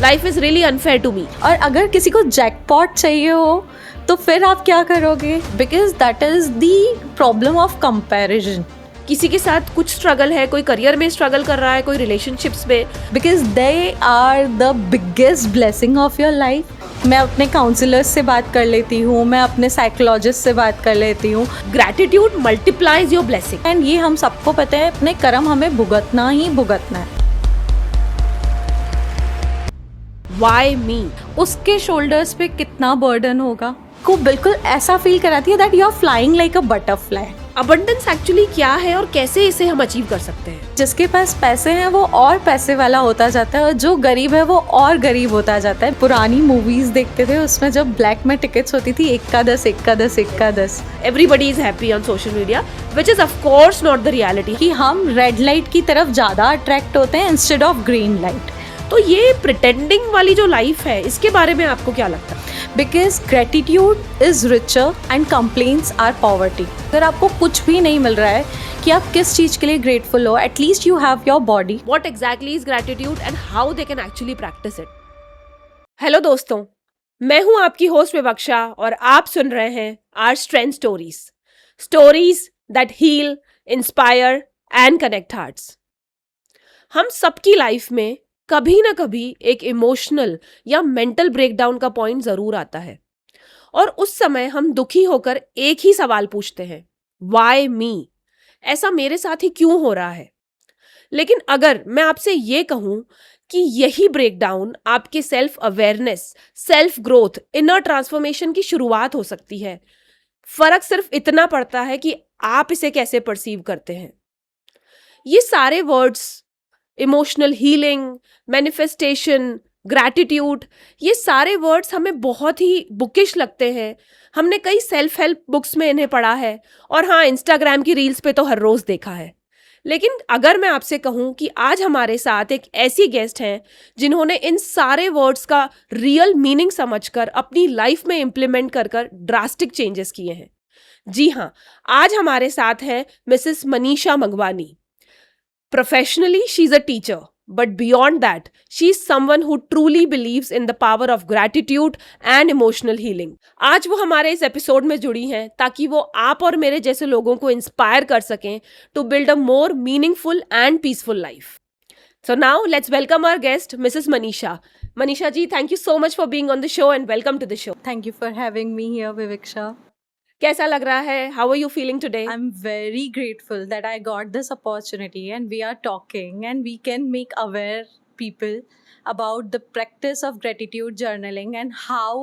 Life is really unfair to me. और अगर किसी को जैकपॉट चाहिए हो तो फिर आप क्या करोगे? Because that is the problem of comparison. किसी के साथ कुछ स्ट्रगल है, कोई करियर में स्ट्रगल कर रहा है, कोई रिलेशनशिप्स में, because they are the biggest blessing of your life. मैं अपने काउंसलर्स से बात कर लेती हूँ, मैं अपने साइकोलॉजिस्ट से बात कर लेती हूँ। Gratitude multiplies your blessing. And ये हम सबको पता है, अपने कर्म हमें भुगतना ही भुगतना है। Why me? उसके शोल्डर्स पे कितना बर्डन होगा, को बिल्कुल ऐसा फील कराती है that you are flying like a butterfly. Abundance actually क्या है और कैसे इसे हम अचीव कर सकते हैं? जिसके पास पैसे हैं वो और पैसे वाला होता जाता है, और जो गरीब है वो और गरीब होता जाता है। पुरानी मूवीज देखते थे, उसमें जब ब्लैक में टिकट्स होती थी 1 का 10, 1 का 10, 1 का 10। Everybody is happy on social media, which is of course not the reality. कि हम रेड लाइट की तरफ ज़्यादा अट्रैक्ट होते हैं इंस्टेड ऑफ ग्रीन लाइट। तो ये प्रिटेंडिंग वाली जो लाइफ है, इसके बारे में आपको क्या लगता है? Because gratitude is richer and complaints are poverty. अगर आपको कुछ भी नहीं मिल रहा है कि आप किस चीज़ के लिए ग्रेटफुल हो, at least you have your body. What exactly is gratitude and how they can actually practice it? Hello दोस्तों, मैं हूं आपकी होस्ट विवक्षा और आप सुन रहे हैं our strength stories, stories that heal, inspire and connect hearts. हम सबकी लाइफ में कभी ना कभी एक इमोशनल या मेंटल ब्रेकडाउन का पॉइंट जरूर आता है, और उस समय हम दुखी होकर एक ही सवाल पूछते हैं, वाई मी? ऐसा मेरे साथ ही क्यों हो रहा है? लेकिन अगर मैं आपसे ये कहूं कि यही ब्रेकडाउन आपके self awareness, self growth, inner transformation की शुरुआत हो सकती है। फर्क सिर्फ इतना पड़ता है कि आप इसे कैसे परसीव करते हैं। ये सारे words, emotional healing, manifestation, gratitude, ये सारे वर्ड्स हमें बहुत ही बुकिश लगते हैं। हमने कई सेल्फ हेल्प बुक्स में इन्हें पढ़ा है, और हाँ, इंस्टाग्राम की रील्स पे तो हर रोज देखा है। लेकिन अगर मैं आपसे कहूं कि आज हमारे साथ एक ऐसी गेस्ट हैं जिन्होंने इन सारे वर्ड्स का रियल मीनिंग समझकर अपनी लाइफ में इम्प्लीमेंट कर ड्रास्टिक चेंजेस किए हैं। जी हाँ, आज हमारे साथ हैं Mrs Manisha Mangwani. Professionally, she's a teacher, but beyond that, she's someone who truly believes in the power of gratitude and emotional healing. आज वो हमारे इस एपिसोड में जुड़ी हैं ताकि वो आप और मेरे जैसे लोगों को इंस्पायर कर सकें to build a more meaningful and peaceful life. So now let's welcome our guest, Mrs. Manisha. Manisha ji, thank you so much for being on the show and welcome to the show. Thank you for having me here, Viviksha. कैसा लग रहा है? How are you feeling today? I'm very grateful that I got this opportunity and we are talking and we can make aware people about the practice of gratitude journaling and how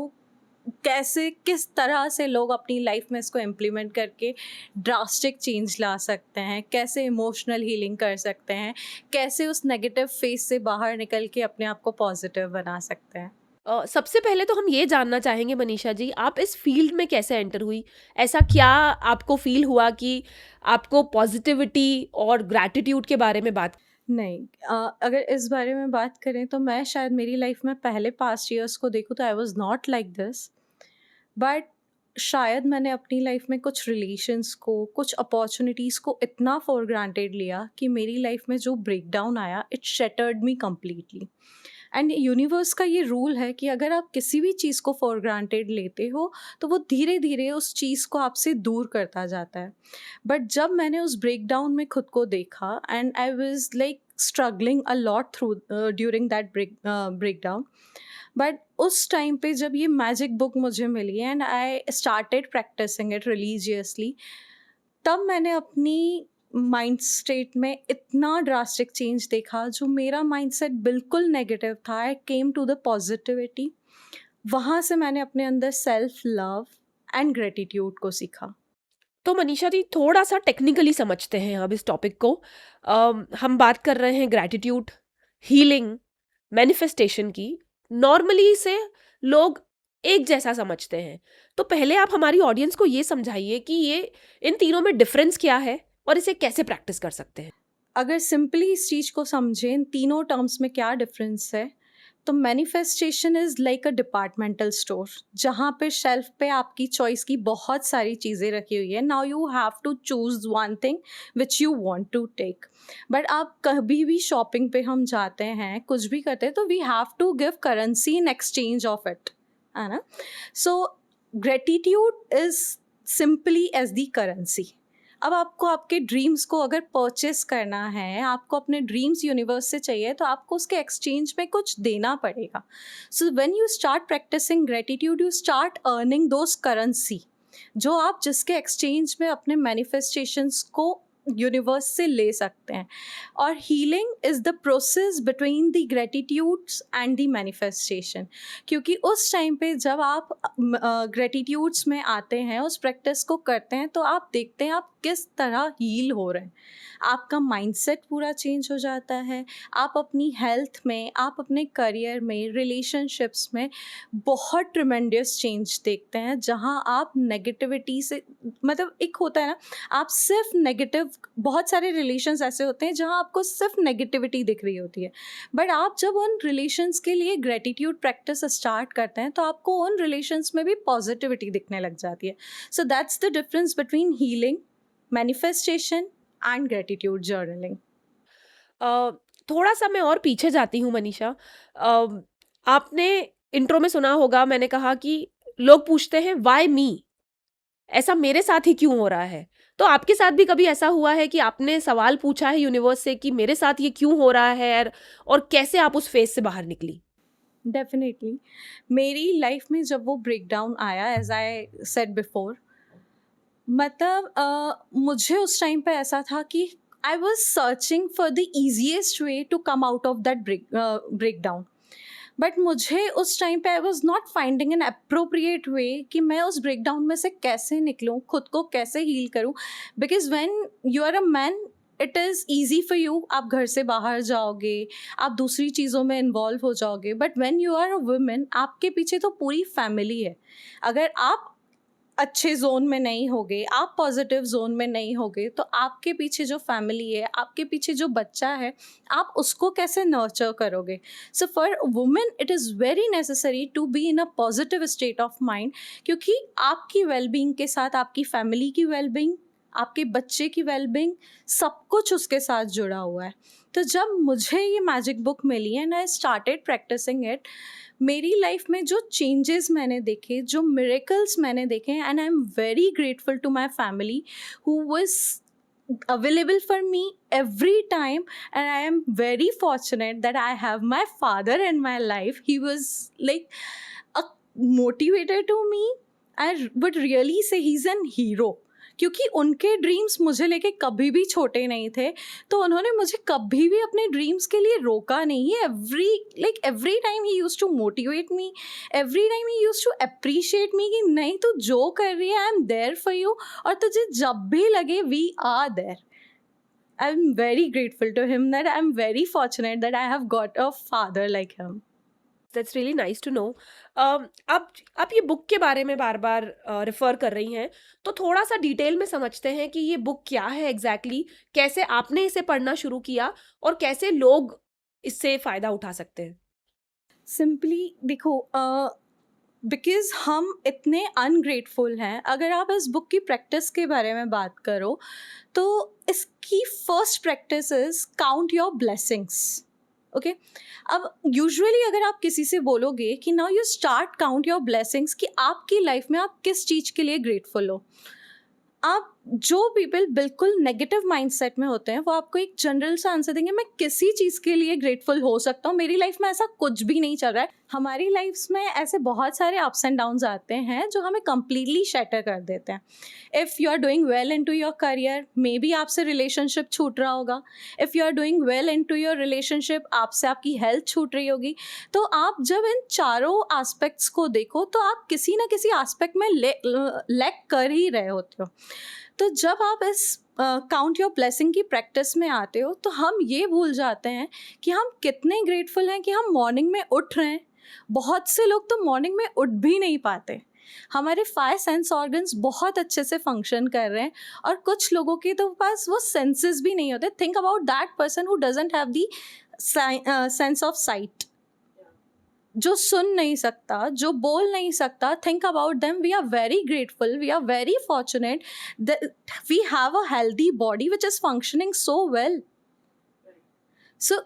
कैसे किस तरह से लोग अपनी life में इसको implement करके drastic change ला सकते हैं, कैसे इमोशनल हीलिंग कर सकते हैं, कैसे उस नेगेटिव फेस से बाहर निकल के अपने आप को पॉजिटिव बना सकते हैं। सबसे पहले तो हम ये जानना चाहेंगे मनीषा जी, आप इस फील्ड में कैसे एंटर हुई? ऐसा क्या आपको फील हुआ कि आपको पॉजिटिविटी और ग्रैटिट्यूड के बारे में बात? नहीं, अगर इस बारे में बात करें तो मैं शायद मेरी लाइफ में पहले पास्ट ईयर्स को देखूँ तो आई was not like this, but शायद मैंने अपनी लाइफ में कुछ रिलेशंस को, कुछ अपॉर्चुनिटीज़ को इतना फॉर ग्रांटेड लिया कि मेरी लाइफ में जो ब्रेकडाउन आया, it shattered me completely. And universe का ये रूल है कि अगर आप किसी भी चीज़ को फॉर ग्रांटेड लेते हो तो वो धीरे धीरे उस चीज़ को आपसे दूर करता जाता है। बट जब मैंने उस ब्रेकडाउन में खुद को देखा and I was like struggling a lot through during that breakdown, but उस टाइम पे जब ये मैजिक बुक मुझे मिली and I started practising it religiously, तब मैंने अपनी माइंड स्टेट में इतना ड्रास्टिक चेंज देखा। जो मेरा माइंडसेट बिल्कुल नेगेटिव था, आई केम टू द पॉजिटिविटी। वहाँ से मैंने अपने अंदर सेल्फ लव एंड ग्रेटिट्यूड को सीखा। तो मनीषा जी, थोड़ा सा टेक्निकली समझते हैं अब इस टॉपिक को। हम बात कर रहे हैं ग्रैटिट्यूड, हीलिंग, मैनिफेस्टेशन की। नॉर्मली इसे लोग एक जैसा समझते हैं, तो पहले आप हमारी ऑडियंस को ये समझाइए कि ये इन तीनों में डिफरेंस क्या है और इसे कैसे प्रैक्टिस कर सकते हैं। अगर सिंपली इस चीज़ को समझें, तीनों टर्म्स में क्या डिफरेंस है, तो manifestation is like a departmental store, जहाँ पे शेल्फ पे आपकी चॉइस की बहुत सारी चीज़ें रखी हुई है. Now you have to choose one thing which you want to take. But आप कभी भी शॉपिंग पे हम जाते हैं, कुछ भी करते हैं, तो we have to give currency in exchange of it, है ना. So gratitude is simply as the currency. अब आपको आपके ड्रीम्स को अगर परचेस करना है, आपको अपने ड्रीम्स यूनिवर्स से चाहिए, तो आपको उसके एक्सचेंज में कुछ देना पड़ेगा. So when you start practising gratitude, you start earning those currency, जो आप जिसके एक्सचेंज में अपने मैनिफेस्टेशंस को यूनिवर्स से ले सकते हैं. और healing is the process between the gratitudes and the manifestation. क्योंकि उस टाइम पे जब आप ग्रेटिट्यूड्स में आते हैं, उस प्रैक्टिस को करते हैं, तो आप देखते हैं आप किस तरह हील हो रहे हैं. आपका माइंडसेट पूरा चेंज हो जाता है. आप अपनी हेल्थ में, आप अपने करियर में, रिलेशनशिप्स में बहुत ट्रिमेंडियस चेंज देखते हैं. जहाँ आप नेगेटिविटी से, मतलब एक होता है ना, आप सिर्फ नेगेटिव, बहुत सारे रिलेशंस ऐसे होते हैं जहाँ आपको सिर्फ नेगेटिविटी दिख रही होती है. बट आप जब उन रिलेशंस के लिए ग्रेटिट्यूड प्रैक्टिस स्टार्ट करते हैं, तो आपको उन रिलेशंस में भी पॉजिटिविटी दिखने लग जाती है. So that's the difference between healing, manifestation and gratitude journaling. थोड़ा सा मैं और पीछे जाती हूँ मनीषा. आपने इंट्रो में सुना होगा, मैंने कहा कि लोग पूछते हैं वाई मी, ऐसा मेरे साथ ही क्यों हो रहा है. तो आपके साथ भी कभी ऐसा हुआ है कि आपने सवाल पूछा है यूनिवर्स से कि मेरे साथ ये क्यों हो रहा है, और कैसे आप उस फेज से बाहर निकली? डेफिनेटली मेरी लाइफ में जब वो ब्रेक डाउन आया, एज आई सेड बिफोर, मतलब मुझे उस टाइम पे ऐसा था कि I was searching for the easiest way to come out of that break down. But मुझे उस टाइम पे I was not finding an appropriate way कि मैं उस ब्रेक डाउन में से कैसे निकलूँ, खुद को कैसे हील करूँ. Because when you are a man, it is easy for you, आप घर से बाहर जाओगे, आप दूसरी चीज़ों में इन्वॉल्व हो जाओगे. But when you are a women, आपके पीछे तो पूरी फैमिली है. अगर आप अच्छे जोन में नहीं होगे, आप पॉजिटिव जोन में नहीं होगे, तो आपके पीछे जो फैमिली है, आपके पीछे जो बच्चा है, आप उसको कैसे नर्चर करोगे. So for women it is very necessary to be in a positive state of mind, क्योंकि आपकी वेलबींग के साथ आपकी फैमिली की वेलबींग, आपके बच्चे की वेलबींग, सब कुछ उसके साथ जुड़ा हुआ है. तो जब मुझे ये मैजिक बुक मिली and I started practising it, मेरी लाइफ में जो चेंजेस मैंने देखे, जो मिरेकल्स मैंने देखे, and I am very grateful to my family who was available for me every time, and I am very fortunate that I have my father in my life. He was like a motivator to me. I would really say he's an hero, क्योंकि उनके dreams मुझे लेके कभी भी छोटे नहीं थे. तो उन्होंने मुझे कभी भी अपने ड्रीम्स के लिए रोका नहीं. Every time he used to motivate me, every time he used to appreciate me कि नहीं, तू जो कर रही है, I am there for you, और तुझे जब भी लगे we are there. I am very grateful to him, that I am very fortunate that I have got a father like him. That's really nice to know. आप ये book के बारे में बार बार रेफर कर रही हैं, तो थोड़ा सा डिटेल में समझते हैं कि ये बुक क्या है एग्जैक्टली, कैसे आपने इसे पढ़ना शुरू किया और कैसे लोग इससे फ़ायदा उठा सकते हैं. सिंपली देखो, बिकॉज हम इतने अनग्रेटफुल हैं. अगर आप इस बुक की प्रैक्टिस के बारे में बात करो, तो इसकी first practice is count your blessings. Okay, अब यूजुअली अगर आप किसी से बोलोगे कि now you start count your blessings, कि आपकी लाइफ में आप किस चीज़ के लिए ग्रेटफुल हो, आप जो पीपल बिल्कुल नेगेटिव माइंडसेट में होते हैं, वो आपको एक जनरल सा आंसर देंगे, मैं किसी चीज़ के लिए ग्रेटफुल हो सकता हूँ, मेरी लाइफ में ऐसा कुछ भी नहीं चल रहा है. हमारी लाइफ्स में ऐसे बहुत सारे अप्स एंड डाउन्स आते हैं जो हमें कंप्लीटली शैटर कर देते हैं. If you are doing well in to your career, may be आपसे रिलेशनशिप छूट रहा होगा. If you are doing well in to your relationship, आपसे आपकी हेल्थ छूट रही होगी. तो आप जब इन चारों आस्पेक्ट्स को देखो, तो आप किसी ना किसी आस्पेक्ट में लैक कर ही रहे होते हो. तो जब आप इस काउंट योर ब्लेसिंग की प्रैक्टिस में आते हो, तो हम ये भूल जाते हैं कि हम कितने ग्रेटफुल हैं कि हम मॉर्निंग में उठ रहे हैं. बहुत से लोग तो मॉर्निंग में उठ भी नहीं पाते. हमारे 5 सेंस ऑर्गन्स बहुत अच्छे से फंक्शन कर रहे हैं, और कुछ लोगों के तो पास वो सेंसेस भी नहीं होते. Think about that person who doesn't have the sense of sight. जो सुन नहीं सकता, जो बोल नहीं सकता, think about them. We are very grateful, we are very fortunate that we have a healthy body which is functioning so well. So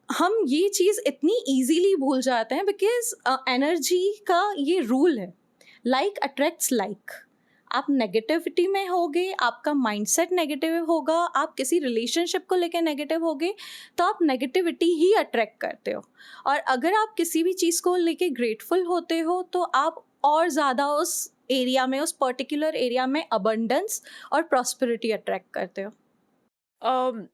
हम ये चीज़ इतनी ईजीली भूल जाते हैं बिकॉज एनर्जी का ये रूल है, लाइक अट्रैक्ट्स लाइक. आप नेगेटिविटी में होगे, आपका माइंडसेट नेगेटिव होगा, आप किसी रिलेशनशिप को लेकर नेगेटिव होगे, तो आप नेगेटिविटी ही अट्रैक्ट करते हो. और अगर आप किसी भी चीज़ को लेके ग्रेटफुल होते हो तो आप और ज़्यादा उस एरिया में, उस पर्टिकुलर एरिया में अबंडेंस और प्रॉस्पेरिटी अट्रैक्ट करते हो. अम,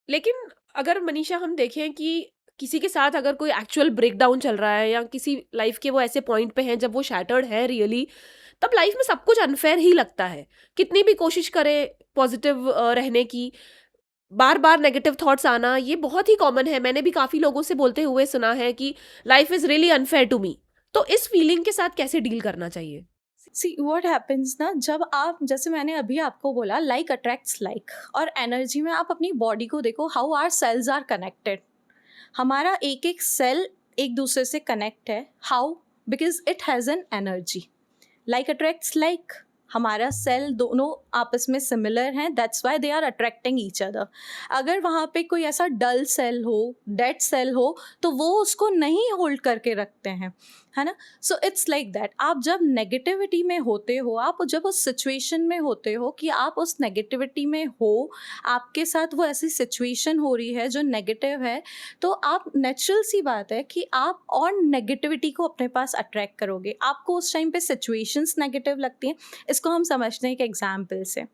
लेकिन अगर मनीषा हम देखें कि किसी के साथ अगर कोई एक्चुअल ब्रेकडाउन चल रहा है या किसी लाइफ के वो ऐसे पॉइंट पे हैं जब वो शैटर्ड है रियली, तब लाइफ में सब कुछ अनफेयर ही लगता है. कितनी भी कोशिश करे पॉजिटिव रहने की, बार बार नेगेटिव थॉट्स आना ये बहुत ही कॉमन है. मैंने भी काफ़ी लोगों से बोलते हुए सुना है कि life is really unfair to me. तो इस फीलिंग के साथ कैसे डील करना चाहिए? सी व्हाट हैपेंस ना, जब आप, जैसे मैंने अभी आपको बोला, लाइक अट्रैक्ट्स लाइक, और एनर्जी में आप अपनी बॉडी को देखो, how our cells are connected. हमारा एक एक सेल एक दूसरे से कनेक्ट है. How? Because it has an energy. Like attracts like, हमारा सेल दोनों आपस में सिमिलर हैं, that's why they are attracting each other. अगर वहाँ पे कोई ऐसा डल सेल हो, डेड सेल हो, तो वो उसको नहीं होल्ड करके रखते हैं, है ना. So it's like that. आप जब नेगेटिविटी में होते हो, आप जब उस सिचुएशन में होते हो कि आप उस नेगेटिविटी में हो, आपके साथ वो ऐसी सिचुएशन हो रही है जो नेगेटिव है, तो आप, नेचुरल सी बात है कि आप और नेगेटिविटी को अपने पास अट्रैक्ट करोगे. आपको उस टाइम पे सिचुएशंस नेगेटिव लगती हैं. इसको हम समझते हैं एक एग्जाम्पल से.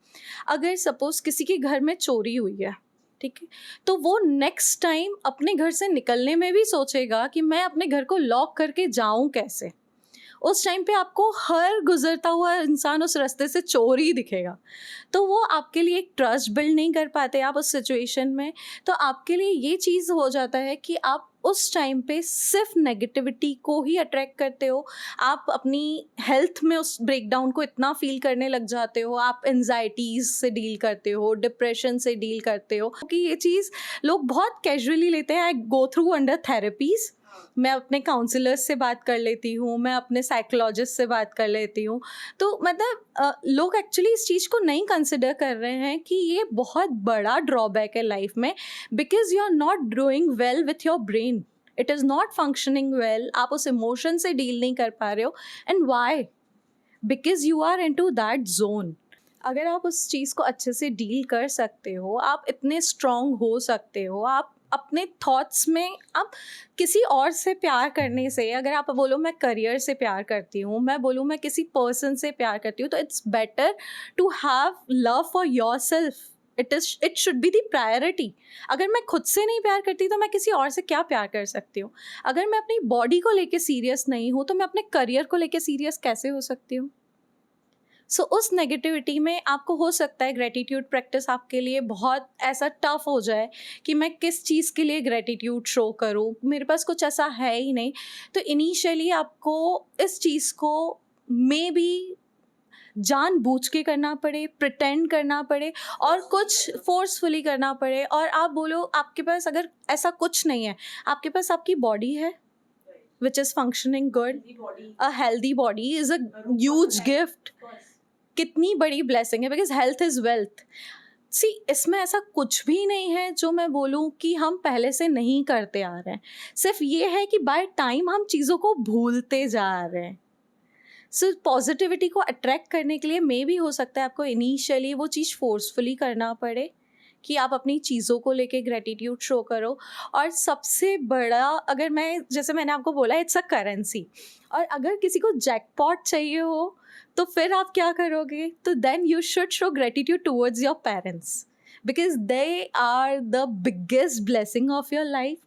अगर सपोज किसी के घर में चोरी हुई है, ठीक है, तो वो नेक्स्ट टाइम अपने घर से निकलने में भी सोचेगा कि मैं अपने घर को लॉक करके जाऊं कैसे. उस टाइम पे आपको हर गुजरता हुआ इंसान उस रास्ते से चोर ही दिखेगा. तो वो आपके लिए एक ट्रस्ट बिल्ड नहीं कर पाते आप उस सिचुएशन में. तो आपके लिए ये चीज़ हो जाता है कि आप उस टाइम पे सिर्फ नेगेटिविटी को ही अट्रैक्ट करते हो. आप अपनी हेल्थ में उस ब्रेकडाउन को इतना फील करने लग जाते हो, आप एनजाइटीज़ से डील करते हो, डिप्रेशन से डील करते हो, क्योंकि ये चीज़ लोग बहुत कैजुअली लेते हैं. आई गो थ्रू अंडर थेरेपीज़. मैं अपने काउंसलर्स से बात कर लेती हूँ, मैं अपने साइकोलॉजिस्ट से बात कर लेती हूँ. तो मतलब लोग एक्चुअली इस चीज़ को नहीं कंसिडर कर रहे हैं कि ये बहुत बड़ा ड्रॉबैक है लाइफ में, because you are not doing well with your brain. It is not functioning well. आप उस इमोशन से डील नहीं कर पा रहे हो. And why? Because you are in to that zone. अगर आप उस चीज़ को अच्छे से डील कर सकते हो, आप इतने स्ट्रांग हो सकते हो, आप अपने थॉट्स में, आप किसी और से प्यार करने से, अगर आप बोलो मैं करियर से प्यार करती हूँ, मैं बोलूँ मैं किसी पर्सन से प्यार करती हूँ, तो it's better to have love for yourself. It should be the priority. अगर मैं खुद से नहीं प्यार करती तो मैं किसी और से क्या प्यार कर सकती हूँ. अगर मैं अपनी बॉडी को लेके सीरियस नहीं हूँ तो मैं अपने करियर को लेके सीरियस कैसे हो सकती हूँ. सो उस नेगेटिविटी में आपको हो सकता है ग्रेटिट्यूड प्रैक्टिस आपके लिए बहुत ऐसा टफ हो जाए कि मैं किस चीज़ के लिए ग्रेटिट्यूड शो करूँ, मेरे पास कुछ ऐसा है ही नहीं. तो इनिशियली आपको इस चीज़ को मे बी जानबूझ के करना पड़े, प्रिटेंड करना पड़े, और कुछ फोर्सफुली करना पड़े. और आप बोलो आपके पास अगर ऐसा कुछ नहीं है, आपके पास आपकी बॉडी है विच is functioning good. A healthy body is a huge gift. कितनी बड़ी ब्लेसिंग है, बिकॉज हेल्थ इज़ वेल्थ. सी, इसमें ऐसा कुछ भी नहीं है जो मैं बोलूँ कि हम पहले से नहीं करते आ रहे हैं. सिर्फ ये है कि बाय टाइम हम चीज़ों को भूलते जा रहे हैं. सो पॉजिटिविटी को अट्रैक्ट करने के लिए मे भी हो सकता है आपको इनिशियली वो चीज़ फोर्सफुली करना पड़े कि आप अपनी चीज़ों को लेके ग्रेटिट्यूड शो करो. और सबसे बड़ा, अगर मैं, जैसे मैंने आपको बोला, इट्स अ करेंसी. और अगर किसी को जैकपॉट चाहिए हो तो फिर आप क्या करोगे? तो then you should show gratitude towards your parents, because they are the biggest blessing of your life.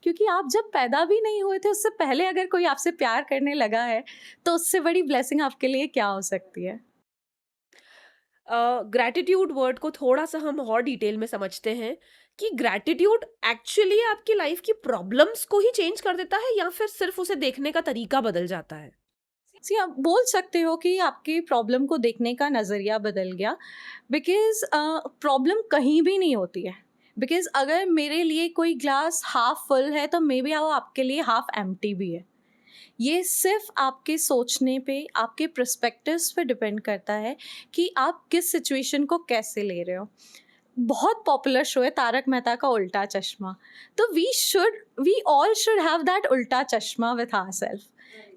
क्योंकि आप जब पैदा भी नहीं हुए थे उससे पहले अगर कोई आपसे प्यार करने लगा है तो उससे बड़ी ब्लेसिंग आपके लिए क्या हो सकती है. ग्रैटिट्यूड वर्ड को थोड़ा सा हम और डिटेल में समझते हैं कि ग्रैटिट्यूड एक्चुअली आपकी लाइफ की प्रॉब्लम्स को ही चेंज कर देता है या फिर सिर्फ उसे देखने का तरीका बदल जाता है? सी, आप बोल सकते हो कि आपकी प्रॉब्लम को देखने का नज़रिया बदल गया. बिकॉज प्रॉब्लम कहीं भी नहीं होती है. बिकॉज अगर मेरे लिए कोई ग्लास हाफ फुल है तो मे बी वो आपके लिए हाफ एम्प्टी भी है. ये सिर्फ आपके सोचने पे, आपके पर्सपेक्टिव्स पे डिपेंड करता है कि आप किस सिचुएशन को कैसे ले रहे हो। बहुत पॉपुलर शो है तारक मेहता का उल्टा चश्मा। तो we all should have that उल्टा चश्मा विथ आवरसेल्फ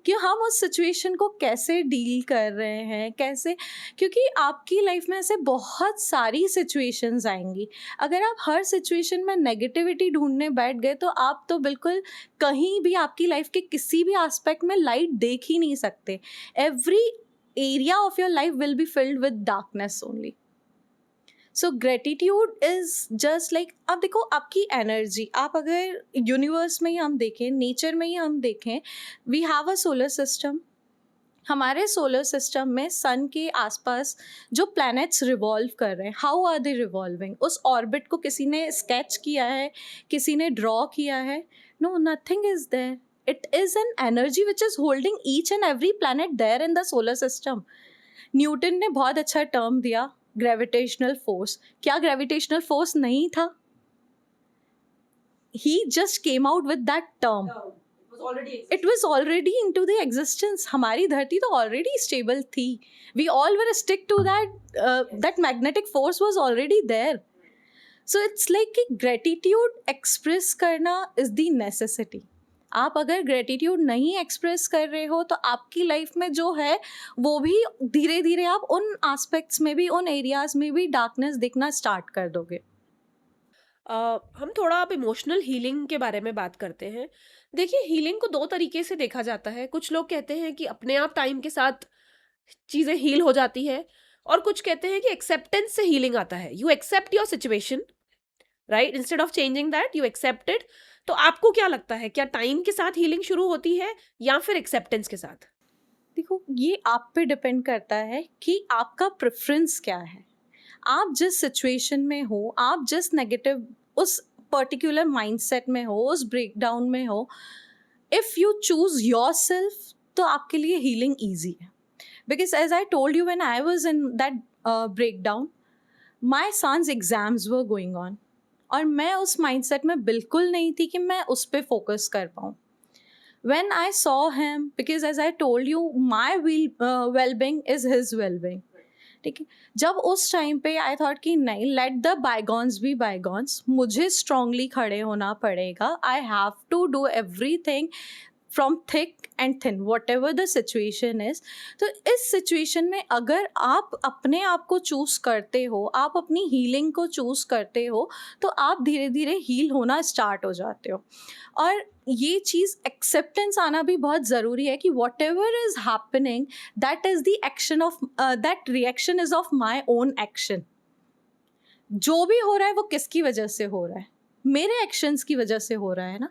कि हम उस सिचुएशन को कैसे डील कर रहे हैं, कैसे, क्योंकि आपकी लाइफ में ऐसे बहुत सारी सिचुएशंस आएंगी। अगर आप हर सिचुएशन में नेगेटिविटी ढूंढने बैठ गए तो आप तो बिल्कुल कहीं भी आपकी लाइफ के किसी भी एस्पेक्ट में लाइट देख ही नहीं सकते। Every area of your life will be filled with darkness only. So gratitude is just like, आप देखो आपकी एनर्जी, आप अगर यूनिवर्स में ही हम देखें, नेचर में ही हम देखें, we have a solar system. हमारे सोलर सिस्टम में सन के आसपास जो प्लैनेट्स रिवॉल्व कर रहे हैं, हाउ आर दे रिवॉल्विंग? उस ऑर्बिट को किसी ने स्केच किया है, किसी ने ड्रॉ किया है? No, nothing is there. It is an energy which is holding each and every planet there in the solar system. Newton ने बहुत अच्छा टर्म दिया, ग्रेविटेशनल फोर्स। क्या ग्रेविटेशनल फोर्स नहीं था? he just came out with that term. It was already into the existence. हमारी धरती तो already stable थी. We all were stick to that magnetic force was already there. So it's like कि gratitude express करना is the necessity. आप अगर gratitude नहीं express कर रहे हो तो आपकी लाइफ में जो है वो भी धीरे धीरे आप उन एस्पेक्ट्स में भी, उन एरियाज में भी डार्कनेस दिखना स्टार्ट कर दोगे। हम थोड़ा अब इमोशनल हीलिंग के बारे में बात करते हैं। देखिए, हीलिंग को दो तरीके से देखा जाता है। कुछ लोग कहते हैं कि अपने आप टाइम के साथ चीज़ें हील हो जाती है, और कुछ कहते हैं कि एक्सेप्टेंस से हीलिंग आता है। You accept your situation, right, instead of changing that you accept it. तो आपको क्या लगता है, क्या टाइम के साथ हीलिंग शुरू होती है या फिर एक्सेप्टेंस के साथ? देखो, ये आप पे डिपेंड करता है कि आपका प्रेफरेंस क्या है। आप जिस सिचुएशन में हो, आप जिस नेगेटिव उस पर्टिकुलर माइंडसेट में हो, उस ब्रेकडाउन में हो, if you choose yourself तो आपके लिए हीलिंग ईजी है। Because as I told you, when I was in that breakdown, my sons exams were going on, और मैं उस माइंडसेट में बिल्कुल नहीं थी कि मैं उस पर फोकस कर पाऊँ। When I saw him, because as I told you, my well-being is his well-being. ठीक है, जब उस टाइम पे आई थॉट कि नहीं, let the bygones be bygones, मुझे स्ट्रांगली खड़े होना पड़ेगा। I have to do everything from thick and thin, what ever the situation is. तो इस सिचुएशन में अगर आप अपने आप को चूज़ करते हो, आप अपनी हीलिंग को चूज़ करते हो, तो आप धीरे धीरे हील होना स्टार्ट हो जाते हो। और ये चीज़ एक्सेप्टेंस आना भी बहुत ज़रूरी है कि what ever is happening, that is the action of, that reaction is of my own action. जो भी हो रहा है वो किसकी वजह से हो रहा है? मेरे एक्शंस की वजह से हो रहा है ना।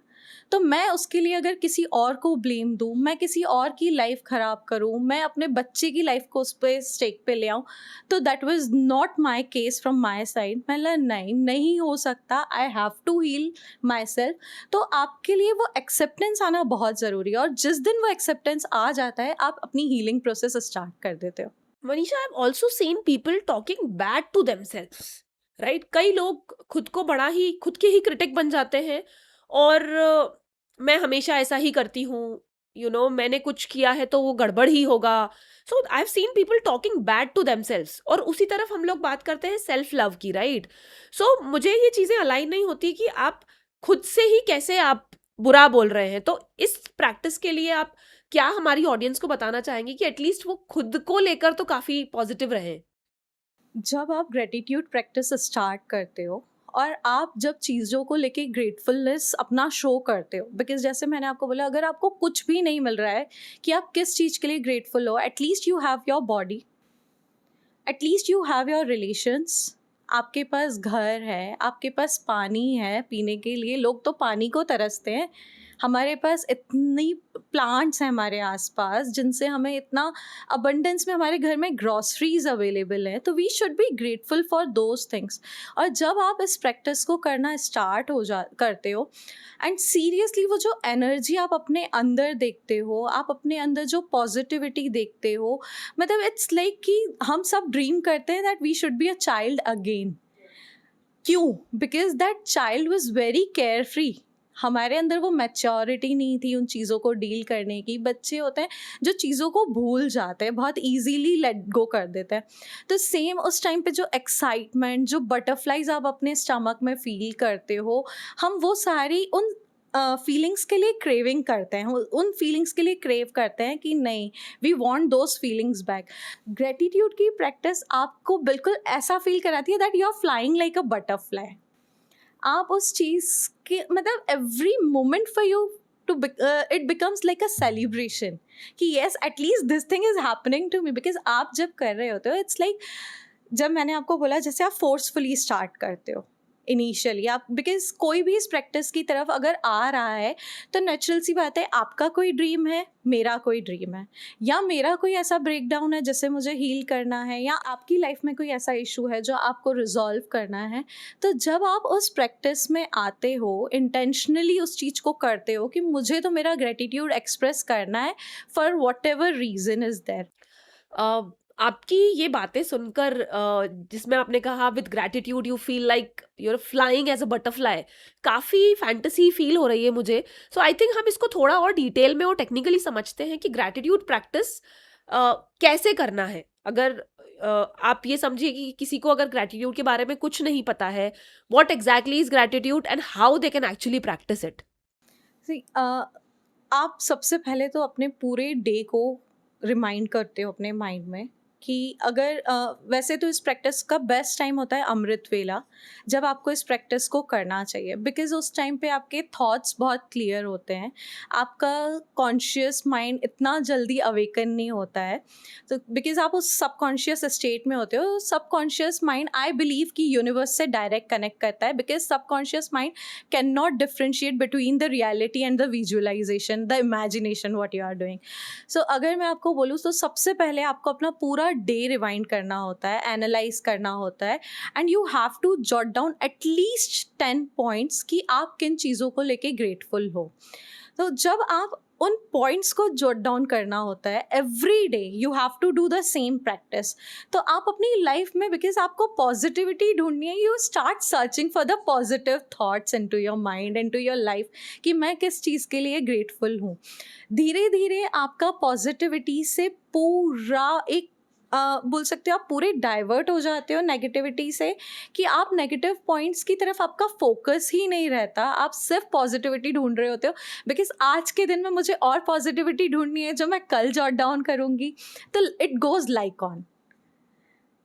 तो मैं उसके लिए अगर किसी और को ब्लेम दूँ, मैं किसी और की लाइफ ख़राब करूँ, मैं अपने बच्चे की लाइफ को उस पर स्टेक पे ले आऊँ, तो that was not my case from my side. मैं नहीं हो सकता, I have to heal my self. तो आपके लिए वो एक्सेप्टेंस आना बहुत ज़रूरी है, और जिस दिन वो एक्सेप्टेंस आ जाता है, आप अपनी हीलिंग प्रोसेस स्टार्ट कर देते हो। Manisha, I have also seen people talking bad to themselves, right? कई लोग खुद को बड़ा ही, खुद के ही क्रिटिक बन जाते हैं, और मैं हमेशा ऐसा ही करती हूँ, मैंने कुछ किया है तो वो गड़बड़ ही होगा। So I have seen people talking bad to themselves, और उसी तरफ हम लोग बात करते हैं सेल्फ लव की, राइट? सो मुझे ये चीज़ें अलाइन नहीं होती कि आप खुद से ही कैसे आप बुरा बोल रहे हैं। तो इस प्रैक्टिस के लिए आप क्या हमारी ऑडियंस को बताना चाहेंगे कि एटलीस्ट वो खुद को लेकर तो काफ़ी पॉजिटिव रहे? जब आप ग्रेटिट्यूड प्रैक्टिस स्टार्ट करते हो और आप जब चीज़ों को लेके ग्रेटफुलनेस अपना शो करते हो, बिकॉज जैसे मैंने आपको बोला, अगर आपको कुछ भी नहीं मिल रहा है कि आप किस चीज़ के लिए ग्रेटफुल हो, at least you have your body, at least you have your relations, आपके पास घर है, आपके पास पानी है पीने के लिए। लोग तो पानी को तरसते हैं, हमारे पास इतनी प्लांट्स हैं हमारे आसपास जिनसे हमें इतना अबंडेंस में हमारे घर में ग्रॉसरीज अवेलेबल हैं। तो we should be grateful for those things. और जब आप इस प्रैक्टिस को करना स्टार्ट करते हो, एंड सीरियसली वो जो एनर्जी आप अपने अंदर देखते हो, आप अपने अंदर जो पॉजिटिविटी देखते हो, मतलब इट्स लाइक कि हम सब ड्रीम करते हैं that we should be a child again. क्यों? Because that child was very carefree. हमारे अंदर वो मैच्योरिटी नहीं थी उन चीज़ों को डील करने की। बच्चे होते हैं जो चीज़ों को भूल जाते हैं, बहुत ईज़िली लेट गो कर देते हैं। तो सेम उस टाइम पे जो एक्साइटमेंट, जो बटरफ्लाइज़ आप अपने स्टमक में फ़ील करते हो, हम वो सारी उन फीलिंग्स के लिए क्रेविंग करते हैं, उन फीलिंग्स के लिए क्रेव करते हैं कि नहीं, we want those feelings back. Gratitude की प्रैक्टिस आपको बिल्कुल ऐसा फील कराती है that you are flying like a butterfly. आप उस चीज़ के मतलब every moment for you to it becomes like a celebration कि yes at least this thing is happening to me. Because आप जब कर रहे होते हो इट्स लाइक जब मैंने आपको बोला जैसे आप फोर्सफुली स्टार्ट करते हो इनिशियली आप, बिकॉज कोई भी इस प्रैक्टिस की तरफ अगर आ रहा है तो नेचुरल सी बात है, आपका कोई ड्रीम है, मेरा कोई ड्रीम है, या मेरा कोई ऐसा ब्रेकडाउन है जिसे मुझे हील करना है, या आपकी लाइफ में कोई ऐसा इशू है जो आपको रिजॉल्व करना है। तो जब आप उस प्रैक्टिस में आते हो, इंटेंशनली उस चीज़ को करते हो कि मुझे तो मेरा ग्रेटिट्यूड एक्सप्रेस करना है for what ever reason is there. आपकी ये बातें सुनकर जिसमें आपने कहा with gratitude you feel like you're flying as a butterfly, काफ़ी फैंटेसी फील हो रही है मुझे। सो आई थिंक हम इसको थोड़ा और डिटेल में और टेक्निकली समझते हैं कि ग्रैटिट्यूड प्रैक्टिस कैसे करना है। अगर आप ये समझिए कि किसी को अगर ग्रैटिट्यूड के बारे में कुछ नहीं पता है, what exactly is gratitude and how they can actually practice it. See, आप सबसे पहले तो अपने पूरे डे को रिमाइंड करते हो अपने माइंड में कि अगर वैसे तो इस प्रैक्टिस का बेस्ट टाइम होता है अमृत वेला, जब आपको इस प्रैक्टिस को करना चाहिए। बिकॉज उस टाइम पे आपके थॉट्स बहुत क्लियर होते हैं, आपका कॉन्शियस माइंड इतना जल्दी अवेकन नहीं होता है। तो बिकॉज आप उस सबकॉन्शियस स्टेट में होते हो। सबकॉन्शियस माइंड आई बिलीव कि यूनिवर्स से डायरेक्ट कनेक्ट करता है, because subconscious mind can not differentiate between the reality and the visualisation, the imagination what you are doing. So अगर मैं आपको बोलूँ तो सबसे पहले आपको अपना पूरा डे रिवाइंड करना होता है, एनालाइज करना होता है, and you have to jot down at least 10 points कि आप किन चीज़ों को लेके ग्रेटफुल हो। तो जब आप उन पॉइंट्स को जॉट डाउन करना होता है every day, you have to do the same practice. तो आप अपनी लाइफ में, बिकॉज आपको पॉजिटिविटी ढूंढनी है, you start searching for the positive thoughts in to your mind, in to your life, कि मैं किस चीज़ के लिए ग्रेटफुल हूँ। धीरे धीरे आपका पॉजिटिविटी से पूरा एक बोल सकते हो आप पूरे डाइवर्ट हो जाते हो नेगेटिविटी से, कि आप नेगेटिव पॉइंट्स की तरफ आपका फोकस ही नहीं रहता, आप सिर्फ पॉजिटिविटी ढूंढ रहे होते हो। बिकॉज आज के दिन में मुझे और पॉजिटिविटी ढूंढनी है जो मैं कल जॉट डाउन करूँगी। तो इट गोज़ लाइक ऑन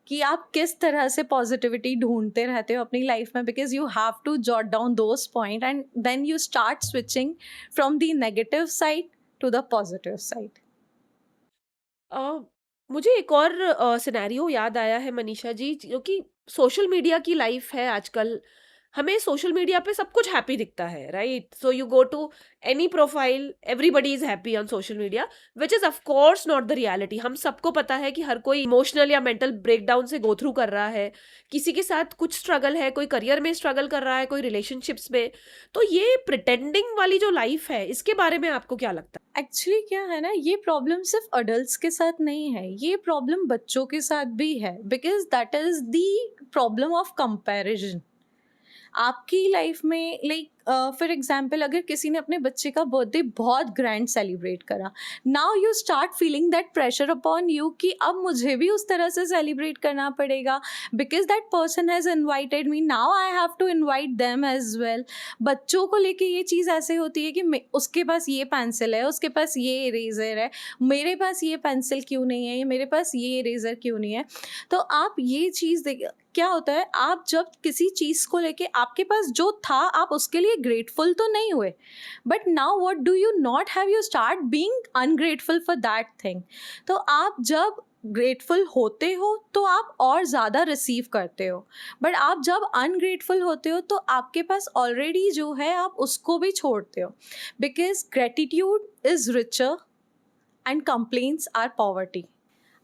कि आप किस तरह से पॉजिटिविटी ढूंढते रहते हो अपनी लाइफ में, because you have to jot down those point and then you start switching from the negative side to the positive side. मुझे एक और सिनेरियो याद आया है मनीषा जी, जो कि सोशल मीडिया की लाइफ है आजकल। हमें सोशल मीडिया पे सब कुछ हैप्पी दिखता है, right? So you go to any profile, everybody is happy on social media, which is of course not the reality. हम सबको पता है कि हर कोई इमोशनल या मेंटल ब्रेकडाउन से गो थ्रू कर रहा है, किसी के साथ कुछ स्ट्रगल है, कोई करियर में स्ट्रगल कर रहा है, कोई रिलेशनशिप्स में। तो ये प्रिटेंडिंग वाली जो लाइफ है, इसके बारे में आपको क्या लगता है? एक्चुअली क्या है ना, ये प्रॉब्लम सिर्फ अडल्ट्स के साथ नहीं है, ये प्रॉब्लम बच्चों के साथ भी है। Because that is the problem of comparison. आपकी लाइफ में लाइक फॉर एग्जाम्पल अगर किसी ने अपने बच्चे का बर्थडे बहुत ग्रैंड सेलिब्रेट करा, now you start feeling that pressure upon you कि अब मुझे भी उस तरह से सेलिब्रेट करना पड़ेगा, because that person has invited me, now I have to invite them as well. बच्चों को लेके ये चीज़ ऐसे होती है कि उसके पास ये पेंसिल है, उसके पास ये इरेजर है, मेरे पास ये पेंसिल क्यों नहीं है, मेरे पास ये इरेजर क्यों नहीं है। तो आप ये चीज़ देख, क्या होता है, आप जब किसी चीज़ को लेके आपके पास जो था आप उसके लिए ग्रेटफुल तो नहीं हुए, but now what do you not have, you start being ungrateful for that thing. तो आप जब ग्रेटफुल होते हो तो आप और ज़्यादा रिसीव करते हो, बट आप जब अनग्रेटफुल होते हो तो आपके पास ऑलरेडी जो है आप उसको भी छोड़ते हो। Because gratitude is richer and complaints are poverty.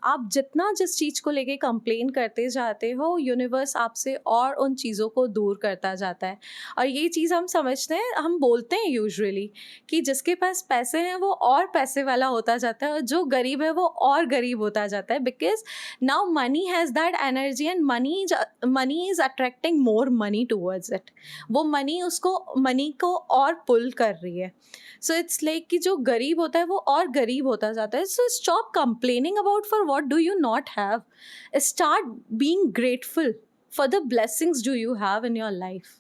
आप जितना जिस चीज़ को लेके कंप्लेन करते जाते हो, यूनिवर्स आपसे और उन चीज़ों को दूर करता जाता है। और ये चीज़ हम समझते हैं, हम बोलते हैं यूजुअली कि जिसके पास पैसे हैं वो और पैसे वाला होता जाता है, और जो गरीब है वो और गरीब होता जाता है, because now money has that energy and money is attracting more money towards it. वो मनी को और पुल कर रही है। सो इट्स लाइक कि जो गरीब होता है वो और गरीब होता जाता है। So stop complaining about for what do you not have, start being grateful for the blessings do you have in your life.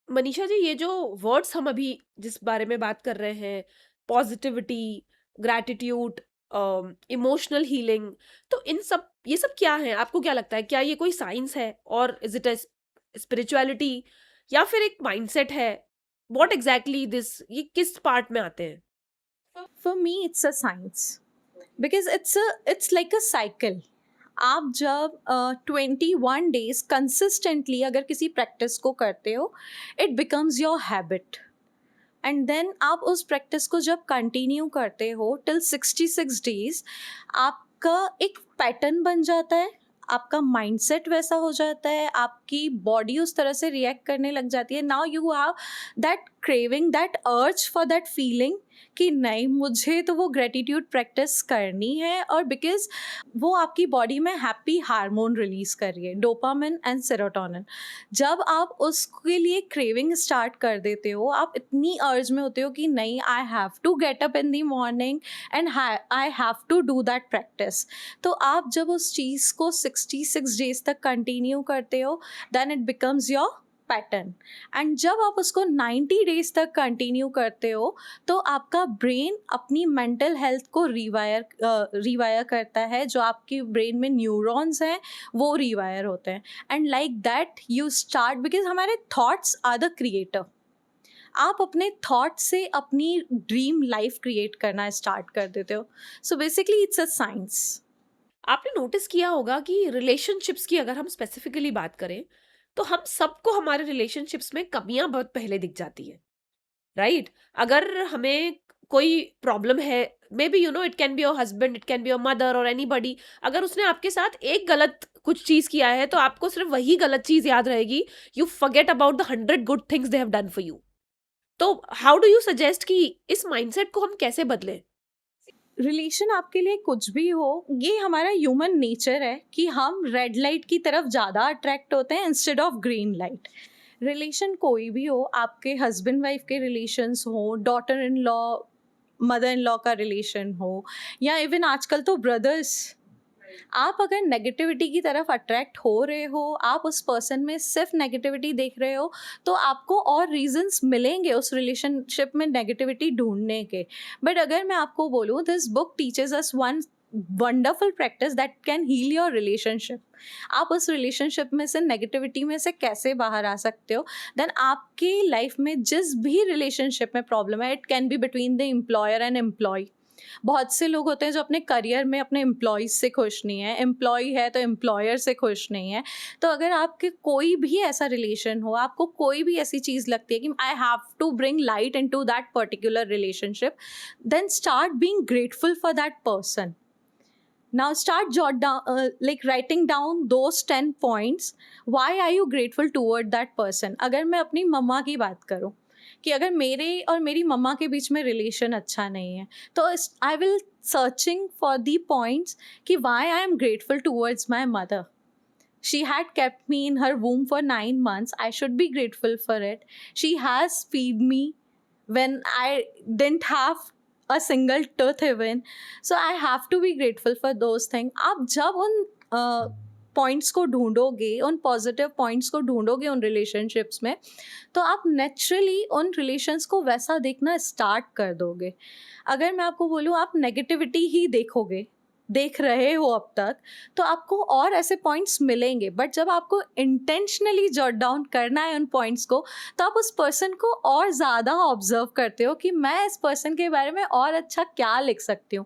Manisha ji, ये जो वर्ड्स हम अभी जिस बारे में बात कर रहे हैं, पॉजिटिविटी, ग्रैटिट्यूड, इमोशनल हीलिंग, तो ये सब क्या है? आपको क्या लगता है, क्या ये कोई साइंस है, और इज इट अ स्पिरिचुअलिटी, या फिर एक माइंडसेट है? व्हाट एग्जैक्टली दिस, ये किस पार्ट में आते हैं? For me, it's a science because it's like a cycle. आप जब 21 days कंसिस्टेंटली अगर किसी प्रैक्टिस को करते हो, it becomes your habit, and then आप उस प्रैक्टिस को जब कंटिन्यू करते हो टिल 66 days, आपका एक पैटर्न बन जाता है, आपका माइंडसेट वैसा हो जाता है, आपकी बॉडी उस तरह से रिएक्ट करने लग जाती है। Now you have that craving, that urge for that feeling कि नहीं, मुझे तो वो ग्रेटिट्यूड प्रैक्टिस करनी है, और बिकॉज वो आपकी बॉडी में हैप्पी हार्मोन रिलीज कर रही है, डोपामिन एंड सेरोटोनिन। जब आप उसके लिए क्रेविंग स्टार्ट कर देते हो, आप इतनी अर्ज में होते हो कि नहीं, I have to get up in the morning and I have to do that practice. तो आप जब उस चीज़ को 66 days तक कंटिन्यू करते हो, then it becomes your pattern. And जब आप उसको 90 days तक कंटिन्यू करते हो, तो आपका ब्रेन अपनी मेंटल हेल्थ को रिवायर करता है, जो आपकी ब्रेन में न्यूरॉन्स हैं वो रिवायर होते हैं, and like that you start, because हमारे थॉट्स आर द क्रिएटर। आप अपने थॉट से अपनी ड्रीम लाइफ क्रिएट करना स्टार्ट कर देते हो। So basically it's a science. आपने नोटिस किया होगा कि रिलेशनशिप्स की अगर हम स्पेसिफिकली बात करें, तो हम सबको हमारे रिलेशनशिप्स में कमियां बहुत पहले दिख जाती है, राइट? अगर हमें कोई प्रॉब्लम है, may be it can be your husband, it can be your mother और एनीबडी, अगर उसने आपके साथ एक गलत कुछ चीज किया है, तो आपको सिर्फ वही गलत चीज याद रहेगी, you forget about the 100 good things they have done for you. तो हाउ डू यू सजेस्ट कि इस माइंडसेट को हम कैसे बदलें? रिलेशन आपके लिए कुछ भी हो, ये हमारा ह्यूमन नेचर है कि हम रेड लाइट की तरफ ज़्यादा अट्रैक्ट होते हैं instead of green light. Relation कोई भी हो, आपके हस्बैंड वाइफ के रिलेशंस हो, daughter in law mother in law का रिलेशन हो, या इवन आजकल तो ब्रदर्स, आप अगर नेगेटिविटी की तरफ अट्रैक्ट हो रहे हो, आप उस पर्सन में सिर्फ नेगेटिविटी देख रहे हो, तो आपको और रीजंस मिलेंगे उस रिलेशनशिप में नेगेटिविटी ढूंढने के। बट अगर मैं आपको बोलूँ, this book teaches us one wonderful practice that can heal your relationship. आप उस रिलेशनशिप में से नेगेटिविटी में से कैसे बाहर आ सकते हो, देन आपकी लाइफ में जिस भी रिलेशनशिप में प्रॉब्लम है, it can be between the employer and employee. बहुत से लोग होते हैं जो अपने करियर में अपने एम्प्लॉयज़ से खुश नहीं है, एम्प्लॉय है तो एम्प्लॉयर से खुश नहीं है। तो अगर आपके कोई भी ऐसा रिलेशन हो, आपको कोई भी ऐसी चीज़ लगती है कि I have to bring light into that particular relationship, then start being grateful for that person. Now start writing down those 10 points. Why are you grateful toward that person? अगर मैं अपनी मम्मा की बात करूँ, कि अगर मेरे और मेरी मम्मा के बीच में रिलेशन अच्छा नहीं है, तो I will searching for the points कि why I am grateful towards my mother. She had kept me in her womb for 9 months. I should be grateful for it. She has feed me when I didn't have a single tooth even. So I have to be grateful for those things. आप जब उन points को ढूंढोगे, उन positive points को ढूंढोगे उन relationships में, तो आप नेचुरली उन रिलेशंस को वैसा देखना स्टार्ट कर दोगे। अगर मैं आपको बोलूँ, आप नेगेटिविटी ही देख रहे हो अब तक, तो आपको और ऐसे पॉइंट्स मिलेंगे। बट जब आपको इंटेंशनली जॉट डाउन करना है उन पॉइंट्स को, तो आप उस पर्सन को और ज़्यादा ऑब्जर्व करते हो कि मैं इस पर्सन के बारे में और अच्छा क्या लिख सकती हूँ।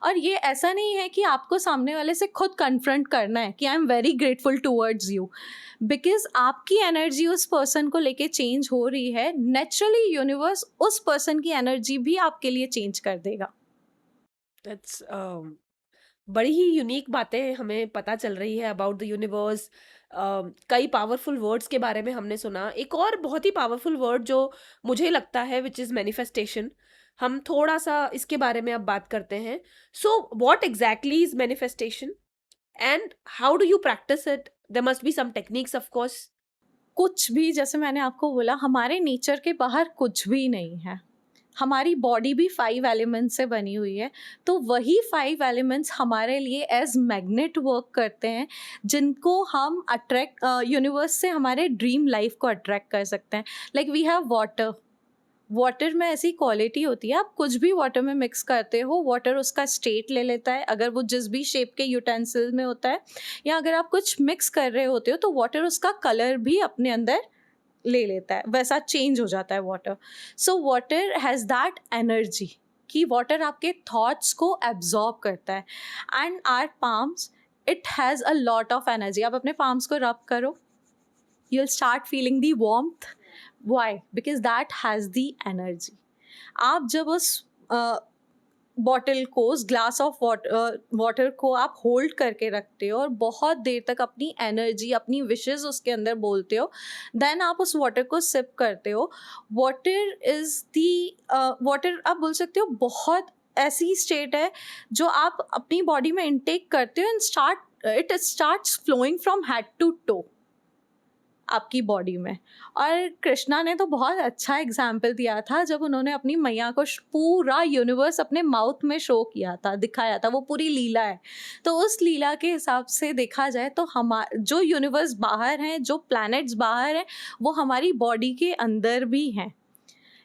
और ये ऐसा नहीं है कि आपको सामने वाले से खुद कन्फ्रंट करना है कि आई am very grateful towards you, because आपकी एनर्जी उस पर्सन को लेके चेंज हो रही है। नेचुरली यूनिवर्स उस पर्सन की एनर्जी भी आपके लिए चेंज कर देगा। दैट्स बड़ी ही यूनिक बातें हमें पता चल रही है अबाउट द यूनिवर्स। कई पावरफुल वर्ड्स के बारे में हमने सुना। एक और बहुत ही पावरफुल वर्ड जो मुझे लगता है विच इज़ मैनिफेस्टेशन। हम थोड़ा सा इसके बारे में अब बात करते हैं। So what exactly is manifestation and how do you practice it? There must be some techniques of course. कुछ भी, जैसे मैंने आपको बोला, हमारे नेचर के बाहर कुछ भी नहीं है। हमारी बॉडी भी 5 एलिमेंट्स से बनी हुई है, तो वही 5 एलिमेंट्स हमारे लिए एज मैग्नेट वर्क करते हैं, जिनको हम अट्रैक्ट यूनिवर्स से हमारे ड्रीम लाइफ को अट्रैक्ट कर सकते हैं। Like we have water. Water में ऐसी क्वालिटी होती है, आप कुछ भी वाटर में मिक्स करते हो, वाटर उसका स्टेट ले लेता है, अगर वो जिस भी शेप के यूटेंसिल में होता है, या अगर आप कुछ मिक्स कर रहे होते हो तो वाटर उसका कलर भी अपने अंदर ले लेता है, वैसा चेंज हो जाता है water. So water has that energy कि वाटर आपके थॉट्स को एब्जॉर्ब करता है। And our palms, it has a lot of energy. आप अपने पाम्स को रब करो, you'll start feeling the warmth. Why? Because that has the energy. आप जब उस बॉटल को, उस ग्लास ऑफ वाटर को आप होल्ड करके रखते हो और बहुत देर तक अपनी एनर्जी, अपनी विशेस उसके अंदर बोलते हो, देन आप उस वाटर को सिप करते हो। वाटर इज़ दी वाटर, आप बोल सकते हो, बहुत ऐसी स्टेट है जो आप अपनी बॉडी में इनटेक करते हो and it starts flowing from head to toe आपकी बॉडी में। और कृष्णा ने तो बहुत अच्छा एग्जाम्पल दिया था जब उन्होंने अपनी मैया को पूरा यूनिवर्स अपने माउथ में शो किया था, दिखाया था, वो पूरी लीला है। तो उस लीला के हिसाब से देखा जाए तो जो यूनिवर्स बाहर हैं, जो प्लैनेट्स बाहर हैं, वो हमारी बॉडी के अंदर भी हैं।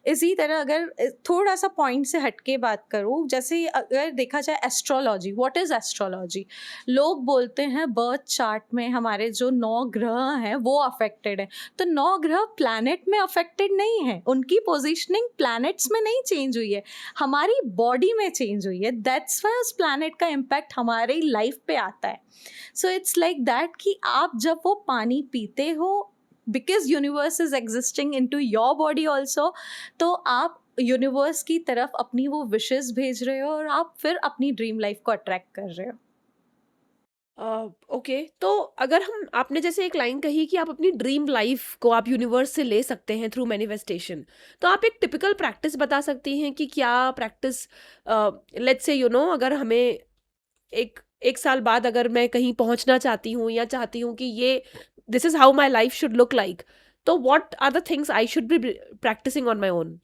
इसी तरह अगर थोड़ा सा पॉइंट से हटके बात करूँ, जैसे अगर देखा जाए एस्ट्रोलॉजी, व्हाट इज़ एस्ट्रोलॉजी? लोग बोलते हैं बर्थ चार्ट में हमारे जो 9 ग्रह हैं वो अफेक्टेड है। तो 9 ग्रह प्लैनेट में अफेक्टेड नहीं है, उनकी पोजीशनिंग प्लैनेट्स में नहीं चेंज हुई है, हमारी बॉडी में चेंज हुई है। दैट्स वाई उस प्लैनेट का इम्पैक्ट हमारी लाइफ पे आता है। सो इट्स लाइक दैट कि आप जब वो पानी पीते हो, because universe is existing in to your body also, तो आप यूनिवर्स की तरफ अपनी वो विशेस भेज रहे हो और आप फिर अपनी ड्रीम लाइफ को अट्रैक्ट कर रहे हो। ओके, तो अगर हम, आपने जैसे एक लाइन कही कि आप अपनी ड्रीम लाइफ को आप यूनिवर्स से ले सकते हैं थ्रू मैनिफेस्टेशन, तो आप एक टिपिकल प्रैक्टिस बता सकती हैं कि क्या प्रैक्टिस, लेट्स से अगर हमें एक साल बाद अगर मैं कहीं पहुंचना चाहती हूँ या चाहती हूँ कि ये this is how my life should look like, तो what are the things I should be practising on my own?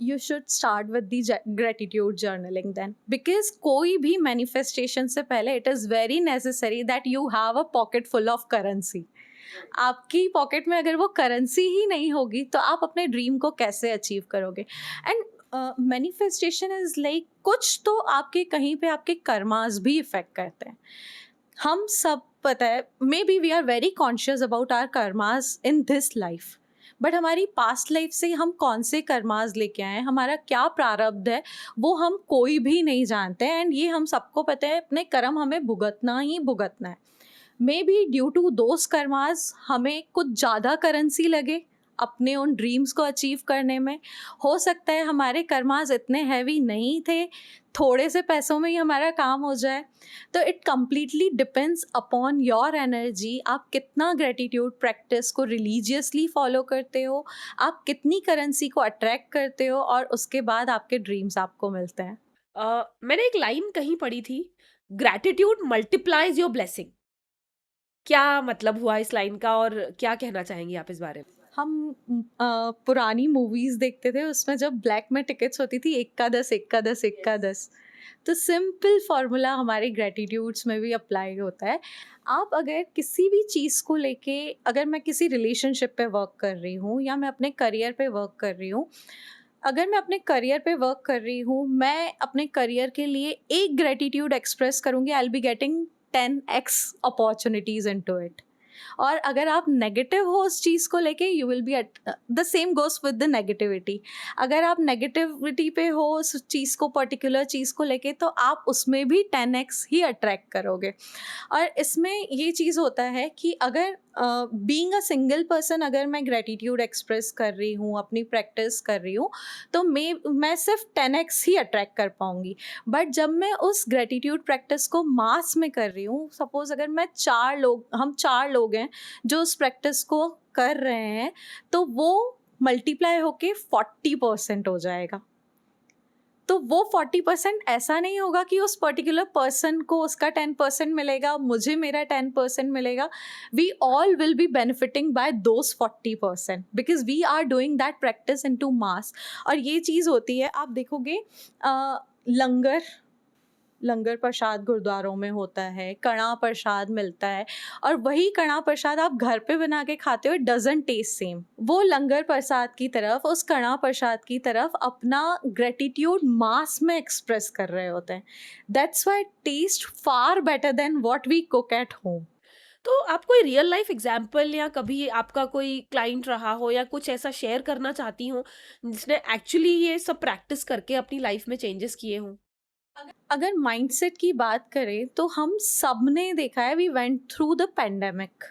You should start with the gratitude journaling then, because कोई भी manifestation से पहले it is very necessary that you have a pocket full of currency. आपकी pocket में अगर वो currency ही नहीं होगी तो आप अपने ड्रीम को कैसे अचीव करोगे? एंड मैनिफेस्टेशन इज लाइक, कुछ तो आपके कहीं पे आपके कर्मास भी इफेक्ट करते हैं। हम सब, पता है, may be we are very conscious about our karmas in this life, but हमारी पास्ट लाइफ से हम कौन से कर्मास लेके आए हैं, हमारा क्या प्रारब्ध है, वो हम कोई भी नहीं जानते हैं। एंड ये हम सबको पता है, अपने कर्म हमें भुगतना ही भुगतना है। May be due to those karmas हमें कुछ ज़्यादा करेंसी लगे अपने उन ड्रीम्स को अचीव करने में। हो सकता है हमारे कर्मास इतने हैवी नहीं थे, थोड़े से पैसों में ही हमारा काम हो जाए। तो it completely depends upon your energy, आप कितना ग्रेटिट्यूड प्रैक्टिस को रिलीजियसली फॉलो करते हो, आप कितनी करेंसी को अट्रैक्ट करते हो, और उसके बाद आपके ड्रीम्स आपको मिलते हैं। मैंने एक लाइन कहीं पढ़ी थी, ग्रैटिट्यूड मल्टीप्लाइज योर ब्लेसिंग। क्या मतलब हुआ इस लाइन का और क्या कहना चाहेंगी आप इस बारे में? हम पुरानी मूवीज़ देखते थे, उसमें जब ब्लैक में टिकट्स होती थी 1 का 10, 1 का 10, 1 का 10, तो सिंपल फार्मूला हमारे ग्रेटिट्यूड्स में भी अप्लाई होता है। आप अगर किसी भी चीज़ को लेके, अगर मैं किसी रिलेशनशिप पे वर्क कर रही हूँ या मैं अपने करियर पे वर्क कर रही हूँ, अगर मैं अपने करियर पे वर्क कर रही हूँ, मैं अपने करियर के लिए एक ग्रेटिट्यूड एक्सप्रेस करूँगी, I will be getting 10x opportunities into it. और अगर आप नेगेटिव हो उस चीज़ को लेके, you will be the same goes with the negativity. अगर आप नेगेटिविटी पे हो उस चीज़ को, पर्टिकुलर चीज़ को लेके, तो आप उसमें भी 10x ही अट्रैक्ट करोगे। और इसमें ये चीज़ होता है कि अगर बीइंग अ सिंगल पर्सन, अगर मैं ग्रेटिट्यूड एक्सप्रेस कर रही हूँ, अपनी प्रैक्टिस कर रही हूँ, तो मैं सिर्फ 10x ही अट्रैक्ट कर पाऊँगी। बट जब मैं उस ग्रेटिट्यूड प्रैक्टिस को मास में कर रही हूँ, सपोज अगर हम 4 लोग हैं जो उस प्रैक्टिस को कर रहे हैं, तो वो मल्टीप्लाई होके 40% हो जाएगा। तो वो 40% ऐसा नहीं होगा कि उस पर्टिकुलर पर्सन को उसका 10% मिलेगा, मुझे मेरा 10% मिलेगा। We all will be benefiting by those 40% because we are doing that practice in to mass. और ये चीज़ होती है, आप देखोगे लंगर प्रसाद गुरुद्वारों में होता है, कड़ा प्रसाद मिलता है, और वही कड़ा प्रसाद आप घर पे बना के खाते हो, इट डजंट टेस्ट सेम। वो लंगर प्रसाद की तरफ, उस कड़ा प्रसाद की तरफ अपना ग्रेटिट्यूड मास में एक्सप्रेस कर रहे होते हैं। That's why taste far better than what we cook at home. तो आप कोई रियल लाइफ एग्जाम्पल या कभी आपका कोई क्लाइंट रहा हो या कुछ ऐसा शेयर करना चाहती हो जिसने एक्चुअली ये सब प्रैक्टिस करके अपनी लाइफ में चेंजेस किए हों? अगर माइंडसेट की बात करें तो हम सब ने देखा है, we went through the pandemic.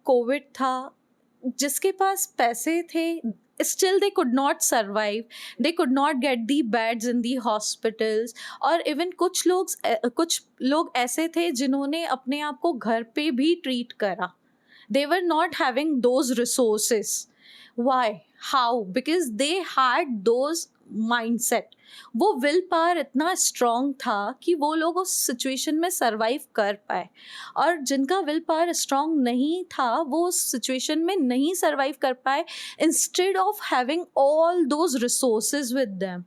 Covid था, जिसके पास पैसे थे, still they could not survive, they could not get the beds in the hospitals. और इवन कुछ लोग ऐसे थे जिन्होंने अपने आप को घर पे भी ट्रीट करा। they were not having those resources. Why? How? Because they had those mindset. वो विल पावर इतना स्ट्रॉन्ग था कि वो लोग उस सिचुएशन में सरवाइव कर पाए। और जिनका विल पावर स्ट्रॉन्ग नहीं था, वो उस सिचुएशन में नहीं सरवाइव कर पाए, instead of having all those resources with them.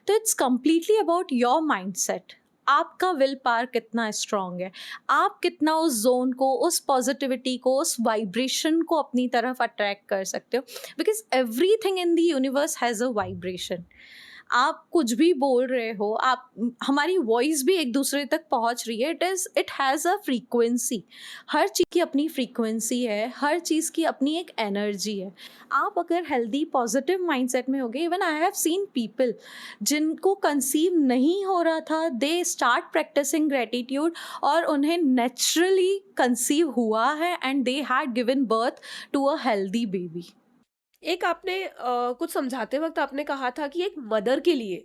तो it's completely about your mindset. आपका विल पावर कितना स्ट्रॉन्ग है, आप कितना उस जोन को, उस पॉजिटिविटी को, उस वाइब्रेशन को अपनी तरफ अट्रैक्ट कर सकते हो। Because everything in the universe has a vibration. आप कुछ भी बोल रहे हो, हमारी वॉइस भी एक दूसरे तक पहुंच रही है, इट हैज़ अ फ्रीक्वेंसी। हर चीज़ की अपनी फ्रीक्वेंसी है, हर चीज़ की अपनी एक एनर्जी है। आप अगर हेल्दी पॉजिटिव माइंडसेट में होगे, even I have seen people जिनको कंसीव नहीं हो रहा था, दे स्टार्ट प्रैक्टिसिंग ग्रेटिट्यूड और उन्हें नेचुरली कंसीव हुआ है and they had given birth to a healthy baby. एक आपने कुछ समझाते वक्त आपने कहा था कि एक मदर के लिए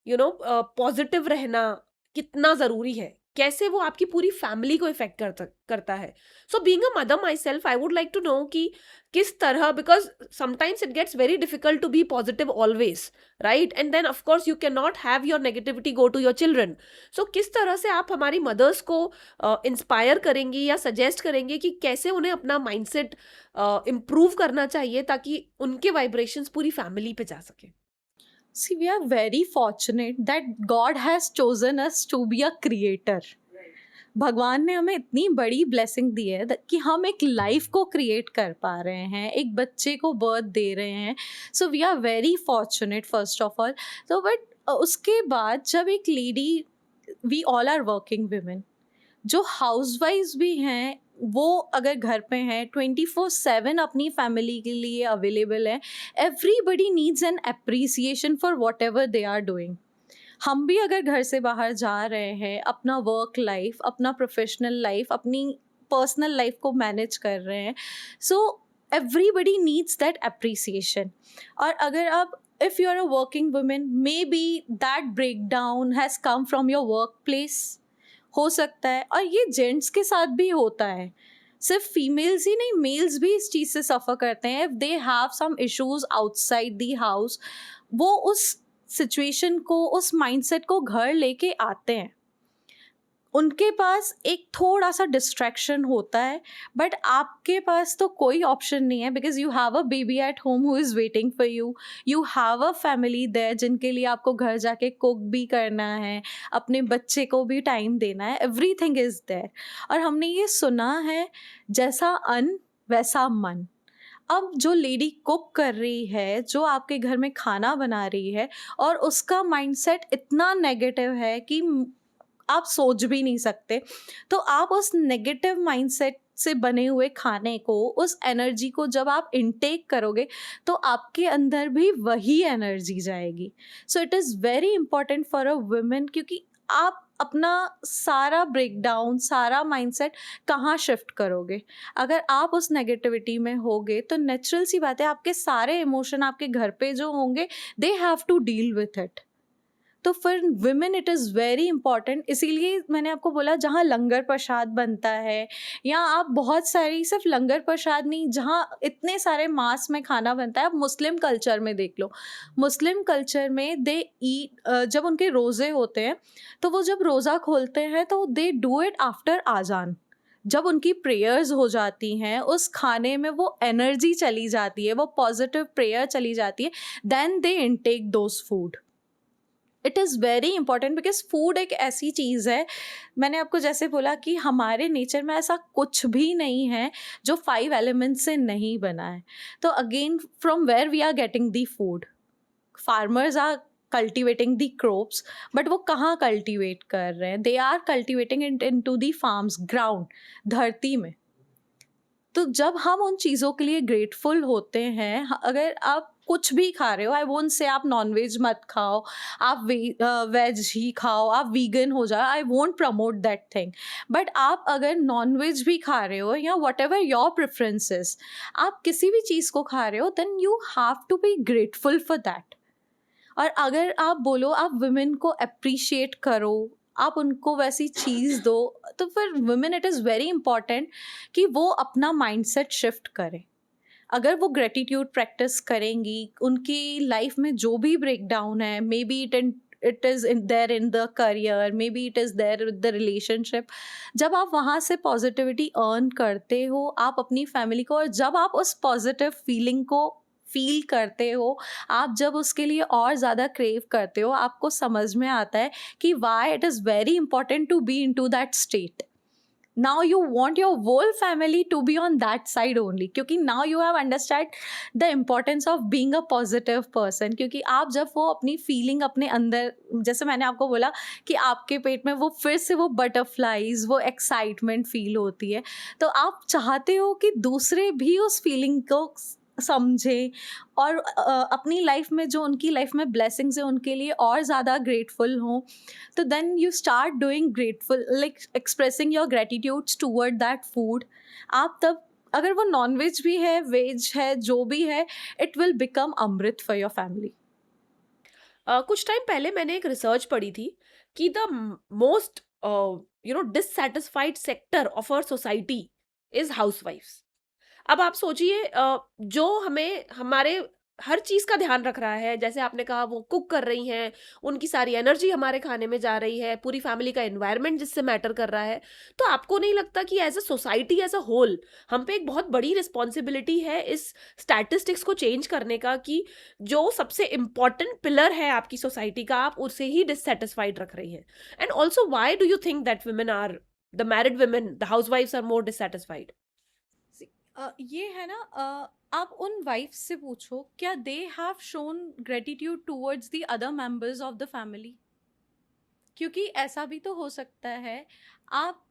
पॉजिटिव रहना कितना जरूरी है, कैसे वो आपकी पूरी फैमिली को इफेक्ट करता है। So being a mother myself, I would like to know कि किस तरह, because sometimes it gets very difficult to be positive always, right? And then of course you can not have your negativity go to your children. So किस तरह से आप हमारी mother's को inspire करेंगी या सजेस्ट करेंगे कि कैसे उन्हें अपना माइंडसेट इम्प्रूव करना चाहिए ताकि उनके वाइब्रेशंस पूरी फैमिली पे जा सके? See, we are very fortunate that God has chosen us to be a creator. भगवान ने हमें इतनी बड़ी ब्लेसिंग दी है कि हम एक लाइफ को क्रिएट कर पा रहे हैं, एक बच्चे को बर्थ दे रहे हैं। So we are very fortunate first of all. तो बट उसके बाद जब एक lady, we all are working women, जो हाउसवाइफ्स भी हैं, वो अगर घर पे हैं 24/7 अपनी फैमिली के लिए अवेलेबल है। Everybody needs an appreciation for what ever they are doing. हम भी अगर घर से बाहर जा रहे हैं, अपना वर्क लाइफ, अपना प्रोफेशनल लाइफ, अपनी पर्सनल लाइफ को मैनेज कर रहे हैं, so everybody needs that appreciation. और अगर आप, if you are a working women, may be that break down has come from your work place, हो सकता है। और ये जेंट्स के साथ भी होता है, सिर्फ फीमेल्स ही नहीं, मेल्स भी इस चीज़ से सफ़र करते हैं। If they have some issues outside the house, वो उस सिचुएशन को, उस माइंडसेट को घर लेके आते हैं। उनके पास एक थोड़ा सा डिस्ट्रैक्शन होता है, बट आपके पास तो कोई ऑप्शन नहीं है, because you have a baby at home who is waiting for you, you have a family there जिनके लिए आपको घर जाके कुक भी करना है, अपने बच्चे को भी टाइम देना है, एवरीथिंग इज़ देयर। और हमने ये सुना है, जैसा अन्न वैसा मन। अब जो लेडी कुक कर रही है, जो आपके घर में खाना बना रही है, और उसका माइंडसेट इतना नेगेटिव है कि आप सोच भी नहीं सकते, तो आप उस नेगेटिव माइंडसेट से बने हुए खाने को, उस एनर्जी को जब आप इनटेक करोगे तो आपके अंदर भी वही एनर्जी जाएगी. So it is very important for a women, क्योंकि आप अपना सारा ब्रेकडाउन, सारा माइंडसेट कहाँ शिफ्ट करोगे? अगर आप उस नेगेटिविटी में होगे तो नेचुरल सी बात है, आपके सारे इमोशन आपके घर पे जो होंगे, they have to deal with it. तो for women it is very important. इसीलिए मैंने आपको बोला, जहाँ लंगर प्रसाद बनता है, या आप बहुत सारी, सिर्फ लंगर प्रसाद नहीं, जहाँ इतने सारे मास में खाना बनता है, आप मुस्लिम कल्चर में देख लो. मुस्लिम कल्चर में दे ईट, जब उनके रोज़े होते हैं तो वो जब रोज़ा खोलते हैं तो दे डू इट आफ्टर आज़ान. जब उनकी प्रेयर्स हो जाती हैं, उस खाने में वो एनर्जी चली जाती है, वो पॉजिटिव प्रेयर चली जाती है, then they intake those food. It is very important because food एक ऐसी चीज़ है, मैंने आपको जैसे बोला कि हमारे नेचर में ऐसा कुछ भी नहीं है जो 5 एलिमेंट्स से नहीं बना है. तो again, from where we are getting the food? Farmers are cultivating the crops, but वो कहाँ कल्टिवेट कर रहे हैं? They are cultivating it in to the farms, ground, धरती में. तो जब हम उन चीज़ों के लिए ग्रेटफुल होते हैं, अगर आप कुछ भी खा रहे हो, आई वोंट से आप नॉनवेज मत खाओ, आप वेज ही खाओ, आप वीगन हो जाओ, I won't promote that thing. But आप अगर नॉनवेज भी खा रहे हो, या वट एवर योर प्रेफरेंसेस, आप किसी भी चीज़ को खा रहे हो, then you have to be grateful for that. और अगर आप बोलो आप वुमेन को अप्रिशिएट करो, आप उनको वैसी चीज़ दो, तो फिर women it is very important कि वो अपना माइंडसेट शिफ्ट करें. अगर वो ग्रेटिट्यूड प्रैक्टिस करेंगी, उनकी लाइफ में जो भी ब्रेकडाउन है, may be it is in there in the career, may be it is there with the relationship, जब आप वहाँ से पॉजिटिविटी अर्न करते हो, आप अपनी फैमिली को, और जब आप उस पॉजिटिव फीलिंग को फील करते हो, आप जब उसके लिए और ज़्यादा क्रेव करते हो, आपको समझ में आता है कि why it is very important to be in to that state. Now you want your whole family to be on that side only, क्योंकि now you have understood the importance of being a positive person. क्योंकि आप जब वो अपनी feeling अपने अंदर, जैसे मैंने आपको बोला कि आपके पेट में वो फिर से वो बटरफ्लाइज, वो एक्साइटमेंट फील होती है, तो आप चाहते हो कि दूसरे भी उस फीलिंग को समझें, और अपनी लाइफ में जो उनकी लाइफ में ब्लेसिंग्स है उनके लिए और ज़्यादा ग्रेटफुल हों. तो then you start doing grateful, like expressing your gratitudes toward that food. आप तब, अगर वो नॉन वेज भी है, वेज है, जो भी है, it will become amrit for your family. कुछ टाइम पहले मैंने एक रिसर्च पढ़ी थी कि the most dissatisfied sector of our society is हाउसवाइफ्स. अब आप सोचिए, जो हमें हमारे हर चीज का ध्यान रख रहा है, जैसे आपने कहा वो कुक कर रही हैं, उनकी सारी एनर्जी हमारे खाने में जा रही है, पूरी फैमिली का एनवायरनमेंट जिससे मैटर कर रहा है, तो आपको नहीं लगता कि as a society, as a whole, हम पे एक बहुत बड़ी रिस्पॉन्सिबिलिटी है इस स्टैटिस्टिक्स को चेंज करने का, कि जो सबसे इंपॉर्टेंट पिलर है आपकी सोसाइटी का, आप उसे ही डिससेटिस्फाइड रख रही हैं? And also, why do you think that women are, the married women, the हाउसवाइफ्स are more dissatisfied? ये है ना, आप उन वाइफ्स से पूछो, क्या they have shown gratitude towards the other members of the family? क्योंकि ऐसा भी तो हो सकता है, आप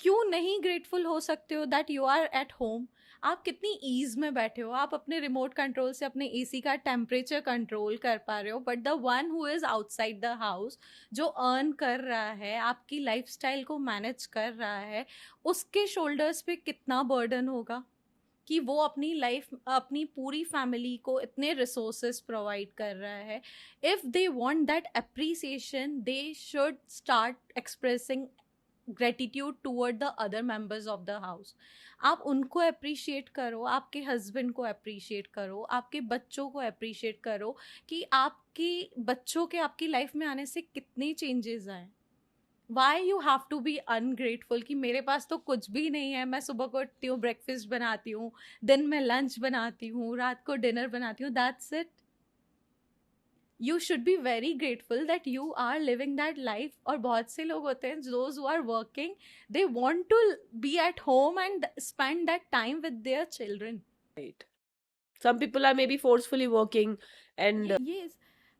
क्यों नहीं ग्रेटफुल हो सकते हो that you are at home? आप कितनी ईज में बैठे हो, आप अपने रिमोट कंट्रोल से अपने एसी का टेम्परेचर कंट्रोल कर पा रहे हो, but the one who is outside the house, जो अर्न कर रहा है, आपकी लाइफस्टाइल को मैनेज कर रहा है, उसके शोल्डर्स पे कितना बर्डन होगा कि वो अपनी लाइफ, अपनी पूरी फैमिली को इतने रिसोर्सेज प्रोवाइड कर रहा है. If they want that appreciation, they should start expressing gratitude toward the other members of the house. आप उनको अप्रिशिएट करो, आपके हस्बैंड को अप्रिशिएट करो, आपके बच्चों को अप्रिशिएट करो कि आपके बच्चों के आपकी लाइफ में आने से कितने चेंजेस आए. Why you have to be ungrateful कि मेरे पास तो कुछ भी नहीं है, मैं सुबह को उठती हूँ, ब्रेकफास्ट बनाती हूँ, दिन में लंच बनाती हूँ, रात को डिनर बनाती हूँ, that's it. You should be very grateful that you are living that life. और बहुत से लोग होते हैं, those who are working, they want to be at home and spend that time with their children. Right. Some people are maybe forcefully working and Yes,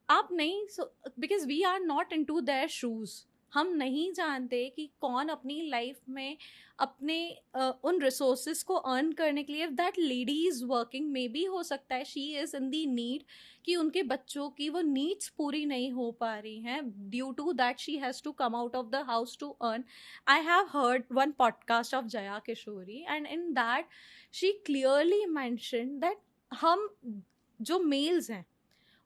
आप नहीं, so because we are not into their shoes. हम नहीं जानते कि कौन अपनी life में अपने उन रिसोर्सेज को अर्न करने के लिए, if that lady is working, may be हो सकता है she is in the need, कि उनके बच्चों की वो नीड्स पूरी नहीं हो पा रही हैं, due to that she has to come out of the house to earn. I have heard one podcast of Jaya Kishori, and in that she clearly mentioned that हम जो मेल्स हैं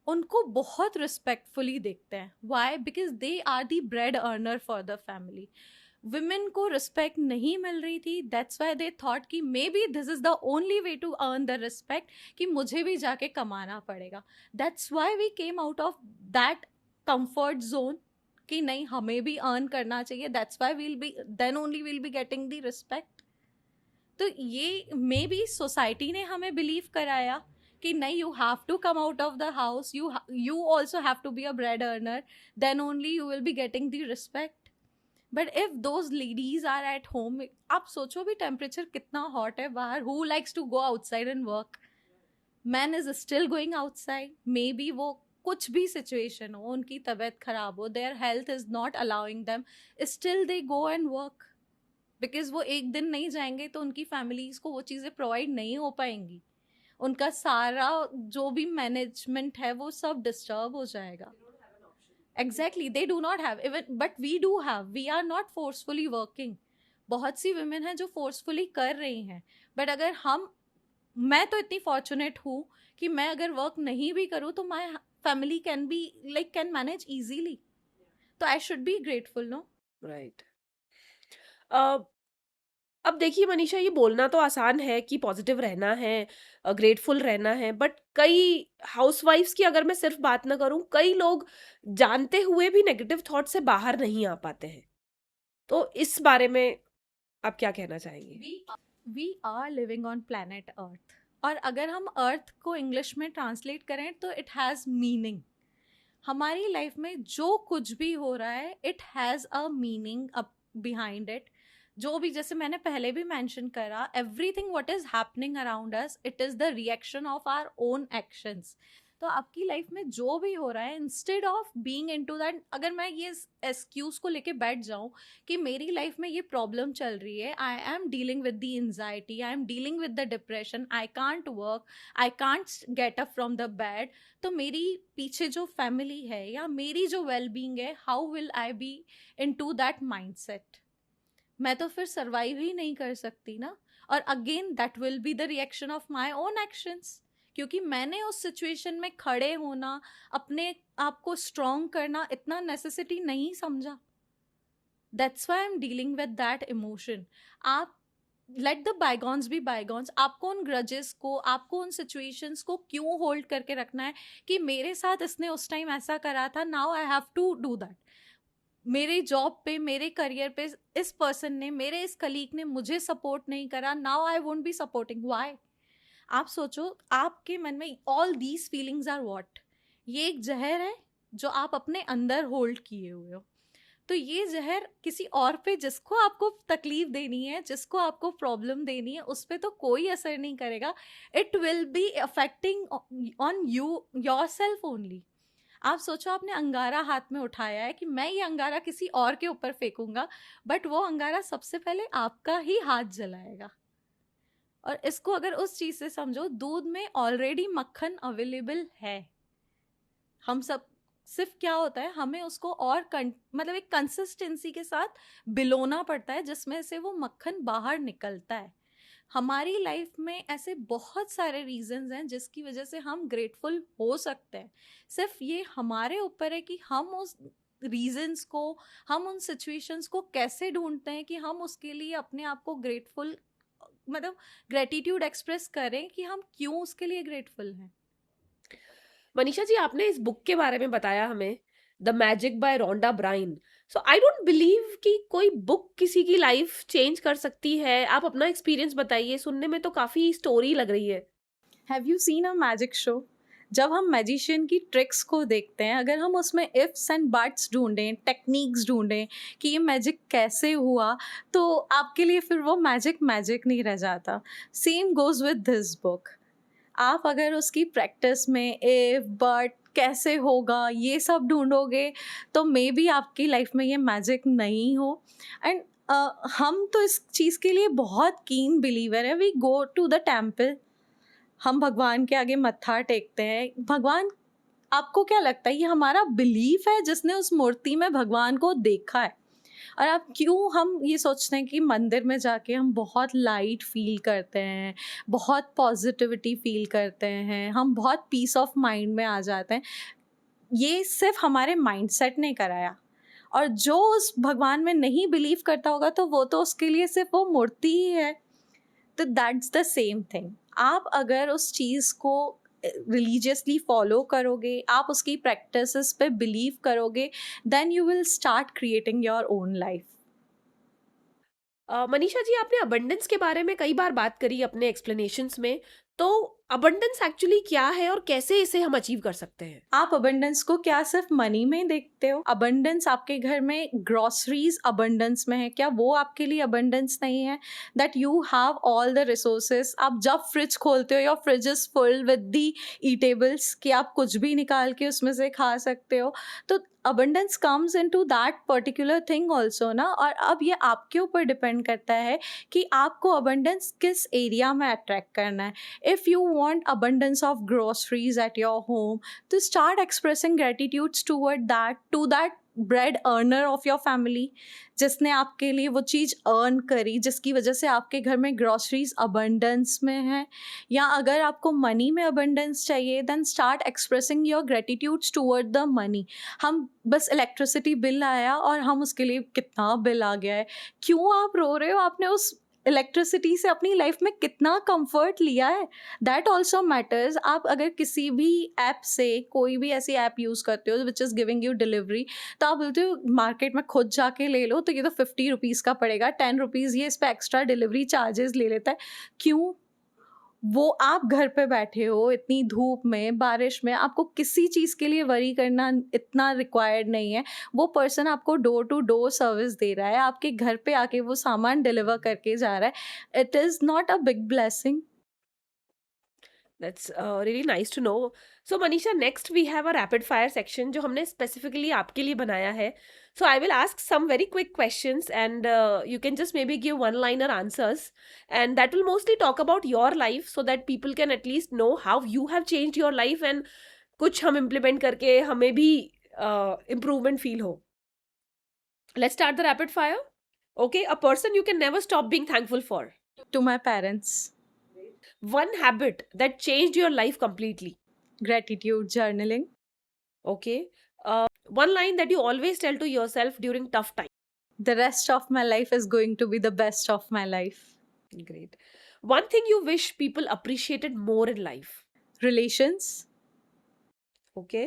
उनको बहुत रिस्पेक्टफुली देखते हैं. Why? Because they are the bread earner for the family. Women को respect नहीं मिल रही थी, दैट्स वाई दे थॉट कि may be this is the only way to earn the respect, कि मुझे भी जाके कमाना पड़ेगा. That's why we came out of that comfort zone कि नहीं, हमें भी अर्न करना चाहिए. That's why we'll be, then only we'll be getting the respect. तो ये मे बी सोसाइटी ने हमें बिलीव कराया कि नहीं, you have to come out of the house, you also have to be a bread earner, then only you will be getting the respect. But if those ladies are at home, आप सोचो भी temperature कितना hot है बाहर, who likes to go outside and work? Man is still going outside. May be वो कुछ भी situation हो, उनकी तबीयत खराब हो, their health is not allowing them, still they go and work. Because वो एक दिन नहीं जाएंगे तो उनकी फैमिलीज को वो चीज़ें प्रोवाइड नहीं हो पाएंगी. उनका सारा जो भी मैनेजमेंट है वो सब डिस्टर्ब हो जाएगा. Exactly, they do not have even, but we do have, we are not forcefully working. बहुत सी वुमेन हैं जो फोर्सफुली कर रही हैं, बट अगर मैं तो इतनी फॉर्चुनेट हूँ कि मैं अगर वर्क नहीं भी करूँ तो my family can be like can manage easily. तो I should be grateful, no? Right. अब देखिए मनीषा, ये बोलना तो आसान है कि पॉजिटिव रहना है, ग्रेटफुल रहना है, बट कई हाउसवाइफ्स की अगर मैं सिर्फ बात ना करूं, कई लोग जानते हुए भी नेगेटिव थॉट से बाहर नहीं आ पाते हैं. तो इस बारे में आप क्या कहना चाहेंगे? We are living on planet earth, और अगर हम अर्थ को इंग्लिश में ट्रांसलेट करें तो इट हैज़ मीनिंग. हमारी लाइफ में जो कुछ भी हो रहा है, it has a meaning up behind it. जो भी, जैसे मैंने पहले भी मेंशन करा, everything what is happening around us, it is the reaction of our own actions. तो आपकी लाइफ में जो भी हो रहा है, instead of being into that, अगर मैं ये एक्सक्यूज को लेके बैठ जाऊं कि मेरी लाइफ में ये प्रॉब्लम चल रही है, I am dealing with the anxiety, I am dealing with the depression, I can't work, I can't get up from the bed, तो मेरी पीछे जो फैमिली है या मेरी जो वेलबींग है, how will I be into that mindset? मैं तो फिर सर्वाइव ही नहीं कर सकती ना. और again that will be the reaction of my own actions, क्योंकि मैंने उस सिचुएशन में खड़े होना, अपने आप को स्ट्रॉन्ग करना इतना नेसेसिटी नहीं समझा. That's why I am dealing with that emotion. आप let the bygones be bygones. आपको उन ग्रजेस को, आपको उन सिचुएशंस को क्यों होल्ड करके रखना है कि मेरे साथ इसने उस टाइम ऐसा करा था, now I have to do that. मेरे जॉब पे, मेरे करियर पे इस पर्सन ने, मेरे इस कलीग ने मुझे सपोर्ट नहीं करा, now I won't be supporting. Why? आप सोचो, आपके मन में all these feelings are what? ये एक जहर है जो आप अपने अंदर होल्ड किए हुए हो. तो ये जहर किसी और पे, जिसको आपको तकलीफ देनी है, जिसको आपको प्रॉब्लम देनी है, उस पर तो कोई असर नहीं करेगा. It will be affecting on you your self only. आप सोचो, आपने अंगारा हाथ में उठाया है कि मैं ये अंगारा किसी और के ऊपर फेंकूंगा, बट वो अंगारा सबसे पहले आपका ही हाथ जलाएगा. और इसको अगर उस चीज से समझो, दूध में ऑलरेडी मक्खन अवेलेबल है. हम सब सिर्फ क्या होता है, हमें उसको और मतलब एक कंसिस्टेंसी के साथ बिलोना पड़ता है, जिसमें से वो मक्खन बाहर निकलता है. हमारी लाइफ में ऐसे बहुत सारे रीजंस हैं जिसकी वजह से हम ग्रेटफुल हो सकते हैं. सिर्फ ये हमारे ऊपर है कि हम उस रीजंस को, हम उन सिचुएशंस को कैसे ढूंढते हैं कि हम उसके लिए अपने आप को ग्रेटफुल, मतलब ग्रेटिट्यूड एक्सप्रेस करें कि हम क्यों उसके लिए ग्रेटफुल हैं. मनीषा जी, आपने इस बुक के बारे में बताया हमें, the magic by Rhonda Byrne. So I don't believe कि कोई बुक किसी की लाइफ चेंज कर सकती है. आप अपना एक्सपीरियंस बताइए, सुनने में तो काफी स्टोरी लग रही है. Have you seen a magic show? जब हम मैजिशियन की ट्रिक्स को देखते हैं, अगर हम उसमें इफ्स एंड बट्स ढूंढें, टेक्निक्स ढूंढें कि ये मैजिक कैसे हुआ, तो आपके लिए फिर वो मैजिक नहीं रह जाता. Same goes with this book. आप अगर उसकी प्रैक्टिस में इफ, बट, कैसे होगा, ये सब ढूँढोगे तो मे बी आपकी लाइफ में ये मैजिक नहीं हो। एंड हम तो इस चीज़ के लिए बहुत कीन बिलीवर है, we go to the temple, हम भगवान के आगे मत्था टेकते हैं। भगवान, आपको क्या लगता है ये हमारा बिलीफ है जिसने उस मूर्ति में भगवान को देखा है? और आप क्यों हम ये सोचते हैं कि मंदिर में जाके हम बहुत लाइट फील करते हैं, बहुत पॉजिटिविटी फील करते हैं, हम बहुत पीस ऑफ माइंड में आ जाते हैं। ये सिर्फ हमारे माइंडसेट ने कराया, और जो उस भगवान में नहीं बिलीव करता होगा तो वो तो उसके लिए सिर्फ वो मूर्ति ही है। तो दैट्स द सेम थिंग। आप अगर उस चीज़ को रिलीजियसली फॉलो करोगे, आप उसकी प्रैक्टिसेस पे बिलीव करोगे, then you will start creating your own life. Manisha ji, आपने अबंडेंस के बारे में कई बार बात करी अपने एक्सप्लेनेशंस में, तो अबंडेंस एक्चुअली क्या है और कैसे इसे हम अचीव कर सकते हैं? आप अबंडेंस को क्या सिर्फ मनी में देखते हो? अबंडेंस आपके घर में ग्रोसरीज अबंडेंस में है क्या? वो आपके लिए अबंडेंस नहीं है? That you have all the resources. आप जब फ्रिज खोलते हो, your fridge is full with the eatables, कि आप कुछ भी निकाल के उसमें से खा सकते हो। तो abundance comes into that particular thing also ना। और अब ये आपके ऊपर डिपेंड करता है कि आपको अबंडेंस किस एरिया में अट्रैक्ट करना है। If you want abundance of groceries at your home, to start expressing gratitudes toward that, to that bread earner of your family, जिसने आपके लिए वो चीज़ अर्न करी, जिसकी वजह से आपके घर में ग्रोसरीज अबंडेंस में है। या अगर आपको मनी में अबंडेंस चाहिए, then start expressing your gratitudes toward the money. हम बस इलेक्ट्रिसिटी बिल आया और हम उसके लिए कितना बिल आ गया है, क्यों आप रो रहे हो? आपने उस इलेक्ट्रिसिटी से अपनी लाइफ में कितना कंफर्ट लिया है, दैट ऑल्सो मैटर्स। आप अगर किसी भी ऐप से, कोई भी ऐसी ऐप यूज़ करते हो which is giving you delivery, तो आप बोलते हो मार्केट में खुद जाके ले लो तो ये तो 50 रुपीज़ का पड़ेगा, 10 रुपीज़ ये इस पर एक्स्ट्रा डिलीवरी चार्जेस ले लेता है। क्यों? वो आप घर पे बैठे हो इतनी धूप में, बारिश में, आपको किसी चीज़ के लिए वरी करना इतना रिक्वायर्ड नहीं है। वो पर्सन आपको डोर टू डोर सर्विस दे रहा है, आपके घर पे आके वो सामान डिलीवर करके जा रहा है। It is not a big blessing. That's really nice to know. So Manisha, next we have a rapid fire section जो हमने स्पेसिफिकली आपके लिए बनाया है। So I will ask some very quick questions and you can just maybe give one liner answers, and that will mostly talk about your life so that people can at least know how you have changed your life, and कुछ हम implement करके हमें भी improvement feel हो। Let's start the rapid fire. Okay, a person you can never stop being thankful for. To my parents. One habit that changed your life completely. Gratitude journaling. Okay. One line that you always tell to yourself during tough times. The rest of my life is going to be the best of my life. Great. One thing you wish people appreciated more in life. Relations. Okay.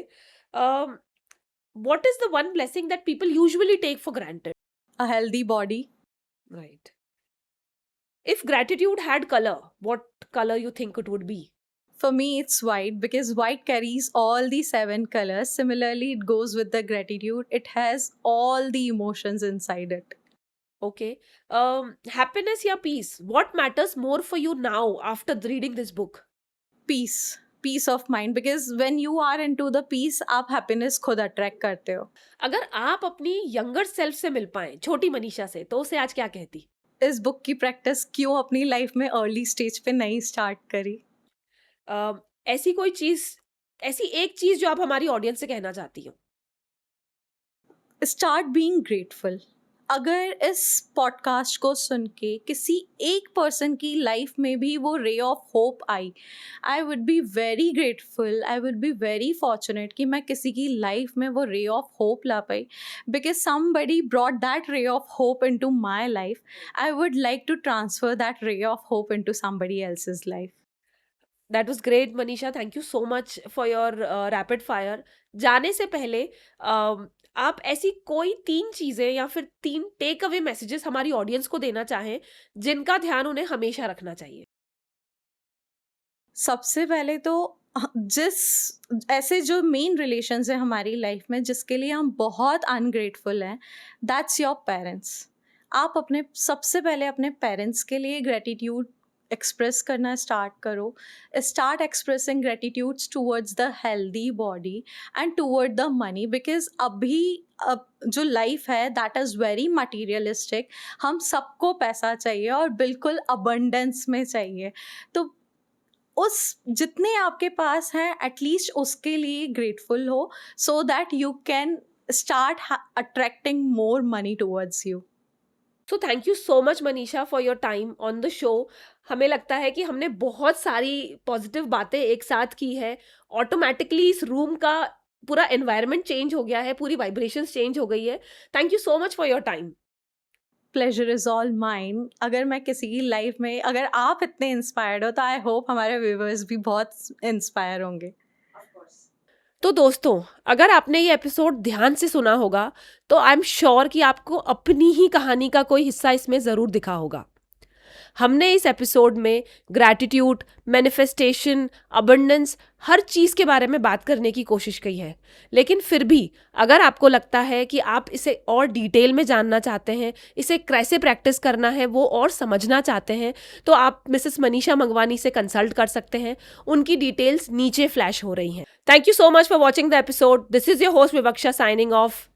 Um, what is the one blessing that people usually take for granted? A healthy body. Right. If gratitude had color, what color you think it would be? For me, it's white because white carries all the 7 colors. Similarly, it goes with the gratitude. It has all the emotions inside it. Okay. Happiness या peace? What matters more for you now after reading this book? Peace. Peace of mind. Because when you are into the peace, आप happiness खुद attract करते हो. अगर आप अपनी younger self से मिल पाएं, छोटी मनीषा से, तो उसे आज क्या कहती? इस बुक की प्रैक्टिस क्यों अपनी लाइफ में अर्ली स्टेज पे नहीं स्टार्ट करी? ऐसी कोई चीज, ऐसी एक चीज जो आप हमारी ऑडियंस से कहना चाहती हो? Start being grateful. अगर इस पॉडकास्ट को सुन के किसी एक पर्सन की लाइफ में भी वो ray of hope I, I would be very grateful, I would be very fortunate कि मैं किसी की लाइफ में वो रे ऑफ होप ला पाई, because somebody brought that ray of hope into my life. I would like to transfer that ray of hope into somebody else's life. That was great Manisha, thank you so much for your rapid fire. जाने से पहले आप ऐसी कोई 3 चीजें या फिर 3 take away messages हमारी ऑडियंस को देना चाहें जिनका ध्यान उन्हें हमेशा रखना चाहिए? सबसे पहले तो जिस ऐसे जो मेन रिलेशंस हैं हमारी लाइफ में जिसके लिए हम बहुत अनग्रेटफुल हैं, दैट्स योर पेरेंट्स। आप अपने सबसे पहले अपने पेरेंट्स के लिए ग्रेटिट्यूड एक्सप्रेस करना स्टार्ट करो. Start expressing gratitudes towards the healthy body and toward the money, because अभी अब जो लाइफ है दैट इज़ वेरी मटीरियलिस्टिक. हम सबको पैसा चाहिए और बिल्कुल अबंडेंस में चाहिए. तो उस जितने आपके पास हैं एटलीस्ट उसके लिए ग्रेटफुल हो, so that you can start attracting more money towards you. So thank you so much Manisha for your time on the show. हमें लगता है कि हमने बहुत सारी पॉजिटिव बातें एक साथ की है. ऑटोमेटिकली इस रूम का पूरा एनवायरनमेंट चेंज हो गया है, पूरी वाइब्रेशंस चेंज हो गई है. Thank you so much for your time. Pleasure is all mine. अगर मैं किसी की लाइफ में, अगर आप इतने इंस्पायर्ड हो तो आई होप हमारे व्यूवर्स भी बहुत इंस्पायर होंगे. तो दोस्तों, अगर आपने ये एपिसोड ध्यान से सुना होगा तो आई एम श्योर कि आपको अपनी ही कहानी का कोई हिस्सा इसमें ज़रूर दिखा होगा. हमने इस एपिसोड में ग्रैटिट्यूड, मैनिफेस्टेशन, अबंडेंस, हर चीज़ के बारे में बात करने की कोशिश की है. लेकिन फिर भी अगर आपको लगता है कि आप इसे और डिटेल में जानना चाहते हैं, इसे कैसे प्रैक्टिस करना है वो और समझना चाहते हैं, तो आप मिसेस मनीषा मंगवानी से कंसल्ट कर सकते हैं. उनकी डिटेल्स नीचे फ्लैश हो रही हैं. Thank you so much for watching the episode. This is your host Vivaksha signing of.